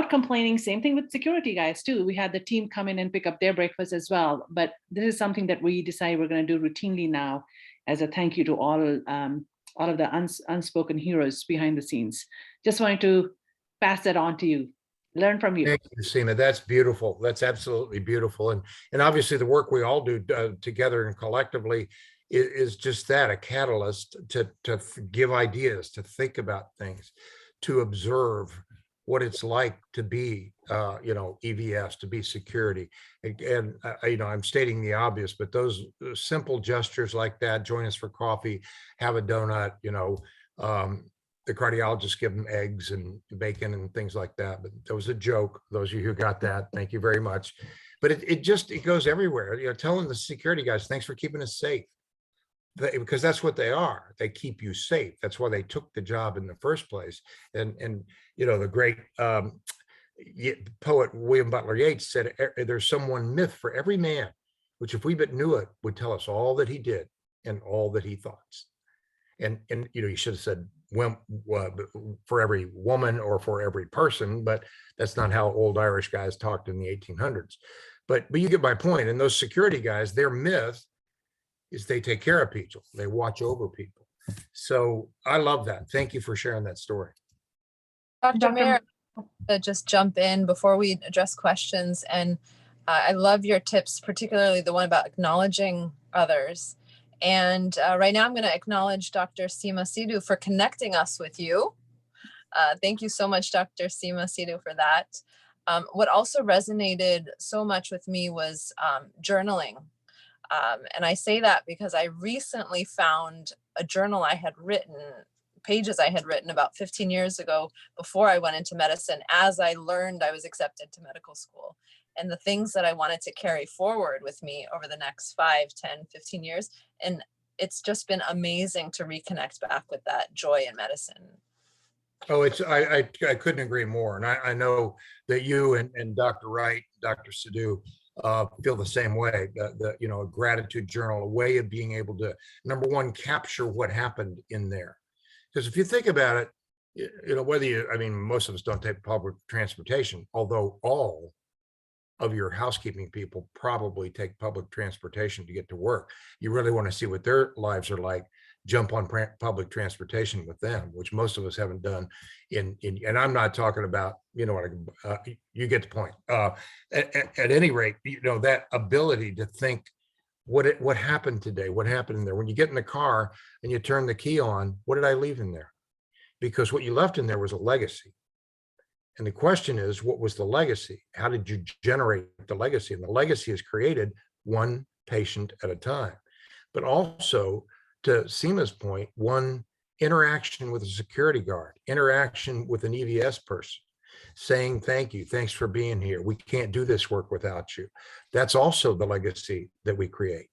complaining. Same thing with security guys too. We had the team come in and pick up their breakfast as well. But this is something that we decided we're going to do routinely now as a thank you to all of the unspoken heroes behind the scenes. Just wanted to pass that on to you. Learn from you. Thank you, Seema. That's beautiful. That's absolutely beautiful. And obviously the work we all do together and collectively is just that, a catalyst to give ideas, to think about things, to observe what it's like to be, EVS, to be security. And, I'm stating the obvious, but those simple gestures like that, join us for coffee, have a donut, the cardiologists give them eggs and bacon and things like that. But that was a joke. Those of you who got that, thank you very much. But it goes everywhere. Telling the security guys, thanks for keeping us safe. Because that's what they are. They keep you safe. That's why they took the job in the first place. And the great poet William Butler Yeats said, there's some one myth for every man, which if we but knew it, would tell us all that he did and all that he thought. And you should have said, well, for every woman or for every person, but that's not how old Irish guys talked in the 1800s. But you get my point. And those security guys, their myth is they take care of people. They watch over people. So I love that. Thank you for sharing that story. Dr. Mayer, just jump in before we address questions. And I love your tips, particularly the one about acknowledging others. And right now I'm going to acknowledge Dr. Seema Sidhu for connecting us with you. Thank you so much, Dr. Seema Sidhu, for that. What also resonated so much with me was journaling. And I say that because I recently found a journal I had written, pages I had written about 15 years ago before I went into medicine, as I learned I was accepted to medical school, and the things that I wanted to carry forward with me over the next 5, 10, 15 years. And it's just been amazing to reconnect back with that joy in medicine. Oh, I couldn't agree more. And I know that you and Dr. Wright, Dr. Sidhu, feel the same way. A gratitude journal, a way of being able to, number one, capture what happened in there. Because if you think about it, most of us don't take public transportation, although all of your housekeeping people probably take public transportation to get to work. You really want to see what their lives are like, jump on public transportation with them, which most of us haven't done and I'm not talking about, you get the point. At any rate, that ability to think what happened today, what happened in there. When you get in the car and you turn the key on, what did I leave in there? Because what you left in there was a legacy. And the question is, what was the legacy? How did you generate the legacy? And the legacy is created one patient at a time. But also, to Seema's point, one interaction with a security guard, interaction with an EVS person, saying thank you, thanks for being here. We can't do this work without you. That's also the legacy that we create.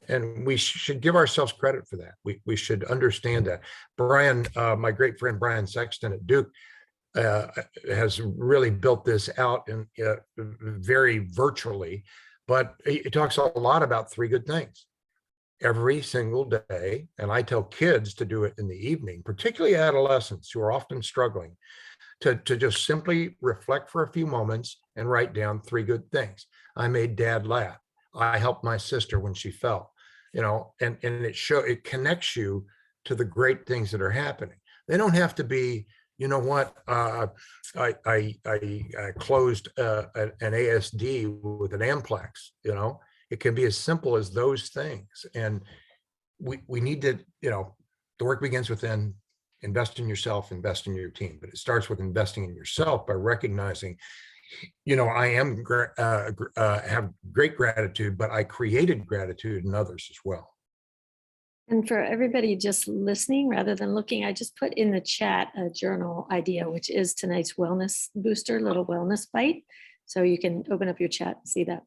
And we should give ourselves credit for that. We should understand that. Brian, my great friend Brian Sexton at Duke, has really built this out in very virtually, but he talks a lot about three good things every single day. And I tell kids to do it in the evening, particularly adolescents who are often struggling, to just simply reflect for a few moments and write down three good things. I made dad laugh. I helped my sister when she fell, and it connects you to the great things that are happening. They don't have to be, I closed an ASD with an Amplex, it can be as simple as those things. And we need to, the work begins within. Invest in yourself, invest in your team, but it starts with investing in yourself by recognizing, I have great gratitude, but I created gratitude in others as well. And for everybody just listening rather than looking, I just put in the chat a journal idea, which is tonight's wellness booster, little wellness bite. So you can open up your chat and see that.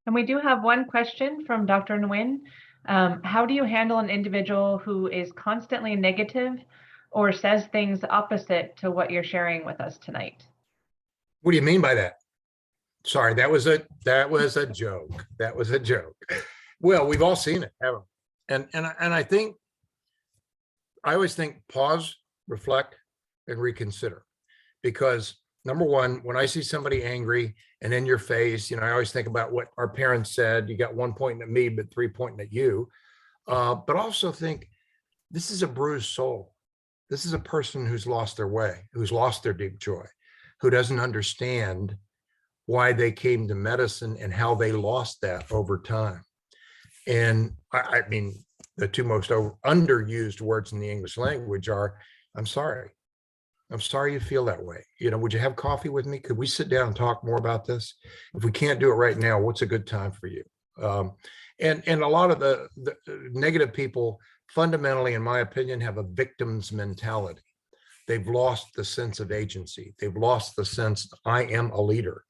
And we do have one question from Dr. Nguyen. How do you handle an individual who is constantly negative or says things opposite to what you're sharing with us tonight? What do you mean by that? Sorry, that was a joke. That was a joke. Well, we've all seen it, haven't we? And I think, I always think pause, reflect, and reconsider. Because number one, when I see somebody angry and in your face, I always think about what our parents said. You got one pointing at me, but three pointing at you. But also think, this is a bruised soul. This is a person who's lost their way, who's lost their deep joy, who doesn't understand why they came to medicine and how they lost that over time. And I mean, the two most underused words in the English language are, I'm sorry. I'm sorry you feel that way. Would you have coffee with me? Could we sit down and talk more about this? If we can't do it right now, what's a good time for you? And a lot of the negative people fundamentally, in my opinion, have a victim's mentality. They've lost the sense of agency. They've lost the sense, I am a leader.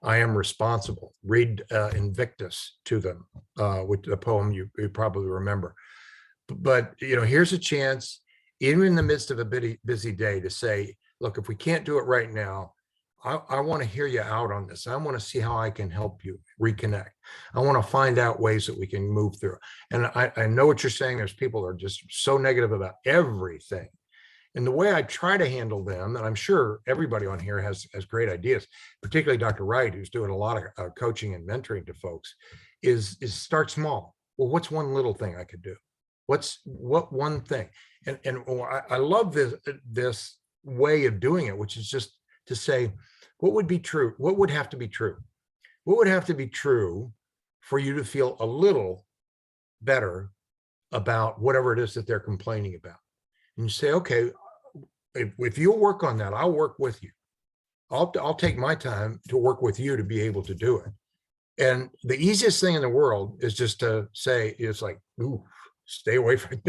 I am responsible. Read Invictus to them, with the poem you probably remember. But, here's a chance, even in the midst of a busy day, to say, look, if we can't do it right now, I want to hear you out on this. I want to see how I can help you reconnect. I want to find out ways that we can move through. And I know what you're saying. There's people that are just so negative about everything. And the way I try to handle them, and I'm sure everybody on here has great ideas, particularly Dr. Wright, who's doing a lot of coaching and mentoring to folks, is start small. Well, what's one little thing I could do? What one thing? And I love this way of doing it, which is just to say, what would be true? What would have to be true? What would have to be true for you to feel a little better about whatever it is that they're complaining about? And you say, okay, if you'll work on that, I'll work with you. I'll take my time to work with you to be able to do it. And the easiest thing in the world is just to say, it's like, ooh, stay away from,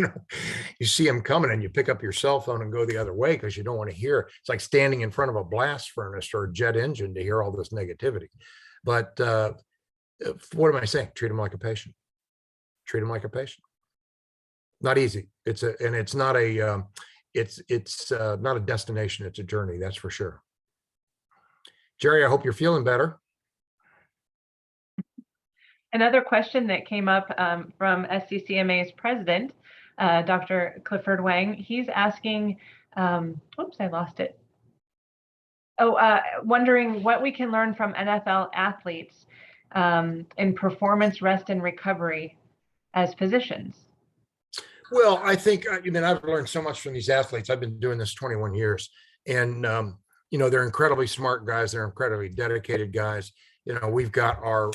you see them coming and you pick up your cell phone and go the other way because you don't want to hear. It's like standing in front of a blast furnace or a jet engine to hear all this negativity. But what am I saying? Treat them like a patient. Treat them like a patient. Not easy. It's not a destination. It's a journey. That's for sure. Jerry, I hope you're feeling better. Another question that came up from SCCMA's president, Dr. Clifford Wang, he's asking, oops, I lost it. Wondering what we can learn from NFL athletes in performance, rest, and recovery as physicians. Well, I think, I've learned so much from these athletes. I've been doing this 21 years, and, they're incredibly smart guys. They're incredibly dedicated guys. We've got our,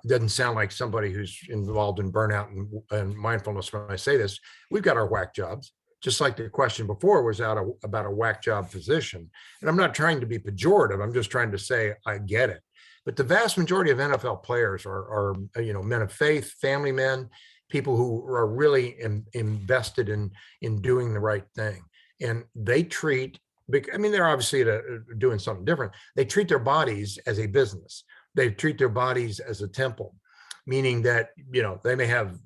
doesn't sound like somebody who's involved in burnout and mindfulness when I say this. We've got our whack jobs, just like the question before was about a whack job physician. And I'm not trying to be pejorative. I'm just trying to say I get it. But the vast majority of NFL players are men of faith, family men, people who are really invested in doing the right thing. And they treat, they're obviously doing something different. They treat their bodies as a business. They treat their bodies as a temple, meaning that, they may have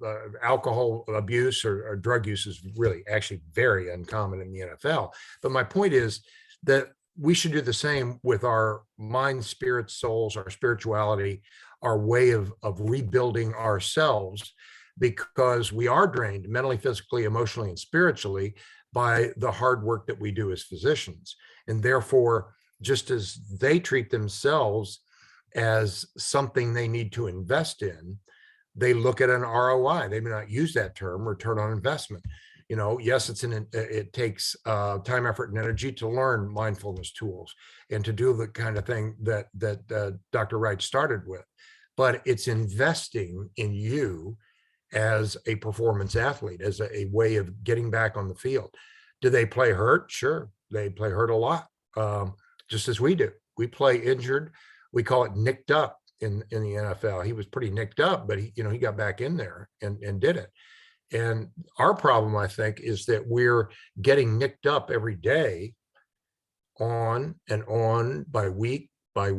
alcohol abuse or drug use is really actually very uncommon in the NFL. But my point is that we should do the same with our mind, spirit, souls, our spirituality, our way of rebuilding ourselves, because we are drained mentally, physically, emotionally, and spiritually by the hard work that we do as physicians. And therefore, just as they treat themselves as something they need to invest in, they look at an ROI. They may not use that term, return on investment. Yes, it takes time, effort, and energy to learn mindfulness tools and to do the kind of thing that Dr. Wright started with, but it's investing in you as a performance athlete, as a way of getting back on the field. Do they play hurt? Sure, they play hurt a lot, just as we do. We play injured. We call it nicked up in the NFL. He was pretty nicked up, but he got back in there and did it. And our problem, I think, is that we're getting nicked up every day, on and on, by week, by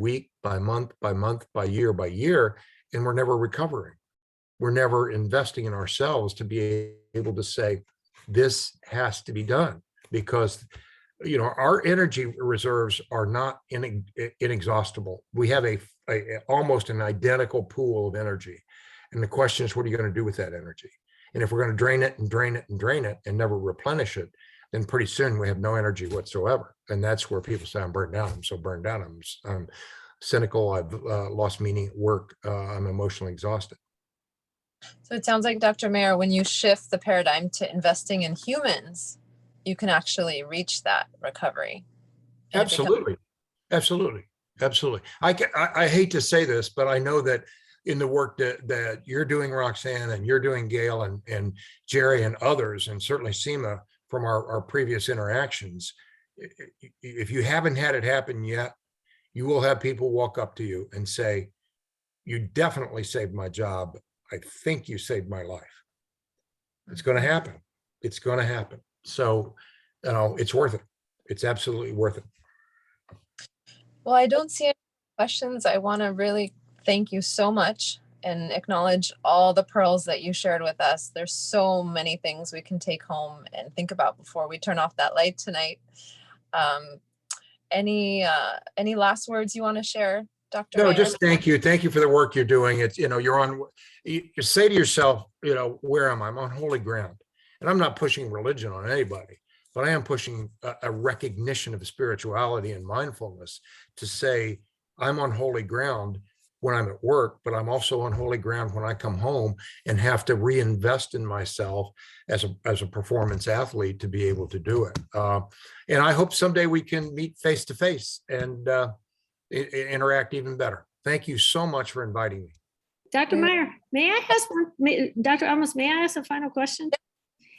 month, by year, and we're never recovering. We're never investing in ourselves to be able to say, this has to be done, because our energy reserves are not inexhaustible. We have a almost an identical pool of energy. And the question is, what are you going to do with that energy? And if we're going to drain it and drain it and drain it and never replenish it, then pretty soon we have no energy whatsoever. And that's where people say, I'm burned out. I'm so burned out. I'm cynical. I've lost meaning at work. I'm emotionally exhausted. So it sounds like, Dr. Mayer, when you shift the paradigm to investing in humans, you can actually reach that recovery. Absolutely. I hate to say this, but I know that in the work that you're doing, Roxanne, and you're doing, Gail, and Jerry and others, and certainly Seema from our previous interactions, if you haven't had it happen yet, you will have people walk up to you and say, you definitely saved my job. I think you saved my life. It's going to happen. It's going to happen. So, it's worth it. It's absolutely worth it. Well, I don't see any questions. I want to really thank you so much and acknowledge all the pearls that you shared with us. There's so many things we can take home and think about before we turn off that light tonight. Any last words you want to share, Dr. No, Mayer? just thank you. Thank you for the work you're doing. It's, you say to yourself, where am I? I'm on holy ground. And I'm not pushing religion on anybody, but I am pushing a recognition of spirituality and mindfulness to say, I'm on holy ground when I'm at work, but I'm also on holy ground when I come home and have to reinvest in myself as a performance athlete to be able to do it. And I hope someday we can meet face to face and interact even better. Thank you so much for inviting me. Dr. Mayer, may I ask Dr. Almus, may I ask a final question?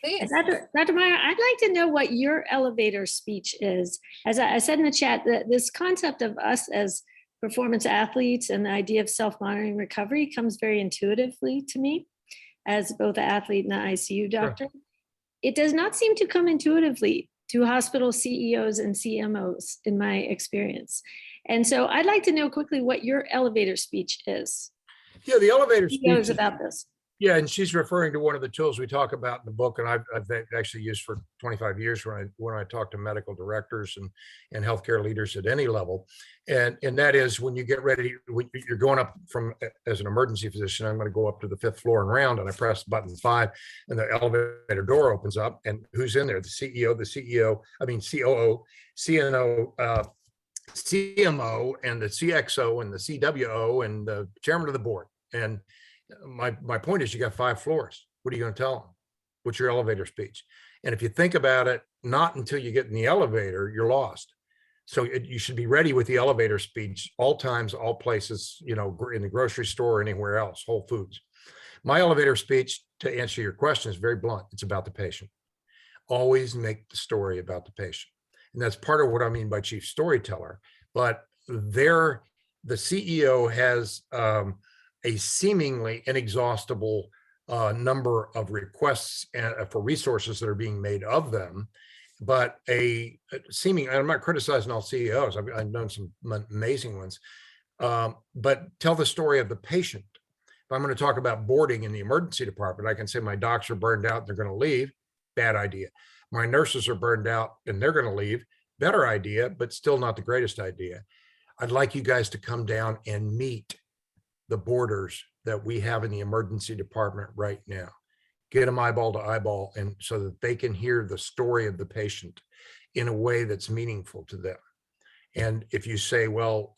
Please. Dr. Mayer, I'd like to know what your elevator speech is. As I said in the chat, that this concept of us as performance athletes and the idea of self-monitoring recovery comes very intuitively to me as both an athlete and an ICU doctor. Sure. It does not seem to come intuitively to hospital CEOs and CMOs in my experience. And so I'd like to know quickly what your elevator speech is. Yeah, the elevator speech is about this. Yeah, and she's referring to one of the tools we talk about in the book, and I've actually used for 25 years when I talk to medical directors and healthcare leaders at any level, and that is when you get ready, when you're going up from as an emergency physician, I'm going to go up to the 5th floor and round, and I press button 5, and the elevator door opens up, and who's in there? The COO, CNO, CMO, and the CXO, and the CWO, and the chairman of the board, and my point is you got 5 floors. What are you going to tell them? What's your elevator speech? And if you think about it, not until you get in the elevator, you're lost. So you should be ready with the elevator speech all times, all places, in the grocery store, or anywhere else, Whole Foods. My elevator speech, to answer your question, is very blunt. It's about the patient. Always make the story about the patient. And that's part of what I mean by chief storyteller. But the CEO has a seemingly inexhaustible number of requests for resources that are being made of them, but I'm not criticizing all CEOs. I've known some amazing ones, but tell the story of the patient. If I'm going to talk about boarding in the emergency department, I can say my docs are burned out and they're going to leave. Bad idea. My nurses are burned out and they're going to leave. Better idea, but still not the greatest idea. I'd like you guys to come down and meet the boarders that we have in the emergency department right now. Get them eyeball to eyeball, and so that they can hear the story of the patient in a way that's meaningful to them. And if you say, well,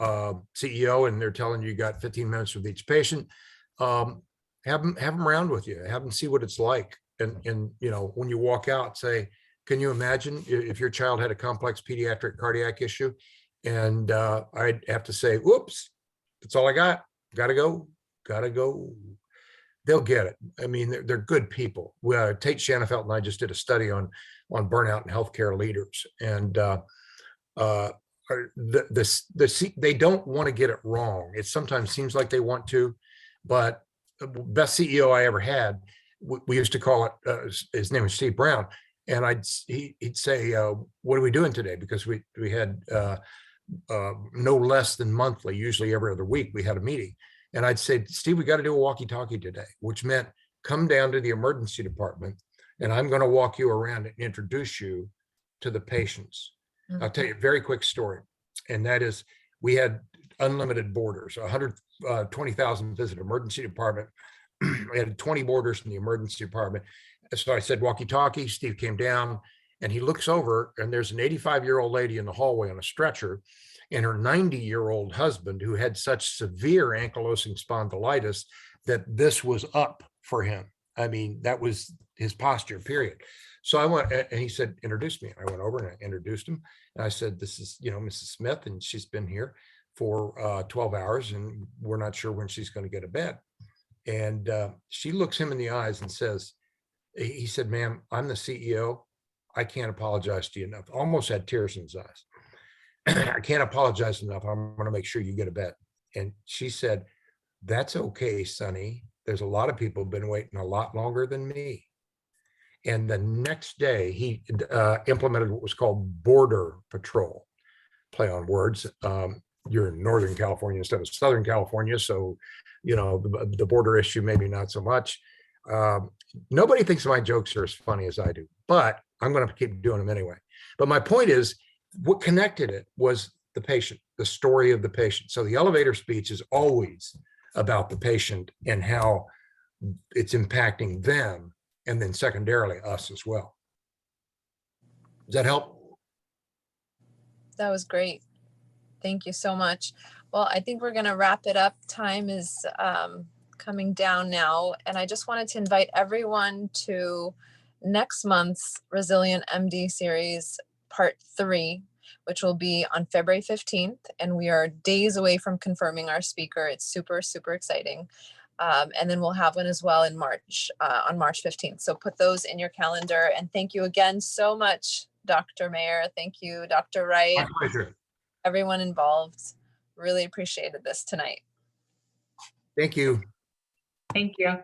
CEO, and they're telling you got 15 minutes with each patient, have them around with you, have them see what it's like. And when you walk out, say, can you imagine if your child had a complex pediatric cardiac issue? And I'd have to say, whoops, that's all I got. Gotta go. They'll get it. I mean, they're good people. Tate Shanafelt and I just did a study on burnout and healthcare leaders, and they don't want to get it wrong. It sometimes seems like they want to, but the best CEO I ever had, we used to call it. His name was Steve Brown, and he'd say, "What are we doing today?" Because we had no less than monthly, usually every other week, we had a meeting. And I'd say, Steve, we got to do a walkie-talkie today, which meant come down to the emergency department and I'm going to walk you around and introduce you to the patients. Mm-hmm. I'll tell you a very quick story. And that is, we had unlimited boarders, 120,000 visit emergency department. We had 20 boarders in the emergency department. So I said, walkie-talkie. Steve came down and he looks over and there's an 85-year-old lady in the hallway on a stretcher, and her 90-year-old husband, who had such severe ankylosing spondylitis that this was up for him. I mean, that was his posture, period. So I went, and he said, introduce me. I went over and I introduced him. And I said, this is, Mrs. Smith, and she's been here for 12 hours, and we're not sure when she's going to get a bed. And she looks him in the eyes and says, he said, ma'am, I'm the CEO. I can't apologize to you enough. Almost had tears in his eyes. I can't apologize enough. I'm going to make sure you get a bed. And she said, that's okay, Sonny. There's a lot of people who've been waiting a lot longer than me. And the next day he implemented what was called border patrol, play on words. You're in Northern California instead of Southern California. So, the border issue, maybe not so much. Nobody thinks my jokes are as funny as I do, but I'm going to keep doing them anyway. But my point is, what connected it was the patient, the story of the patient. So the elevator speech is always about the patient and how it's impacting them, and then secondarily us as well. Does that help? That was great. Thank you so much. Well, I think we're going to wrap it up. Time is coming down now. And I just wanted to invite everyone to next month's Resilient MD series, part 3, which will be on February 15th. And we are days away from confirming our speaker. It's super, super exciting. And then we'll have one as well in March, on March 15th. So put those in your calendar. And thank you again so much, Dr. Mayer. Thank you, Dr. Wright. My pleasure. Everyone involved. Really appreciated this tonight. Thank you. Thank you.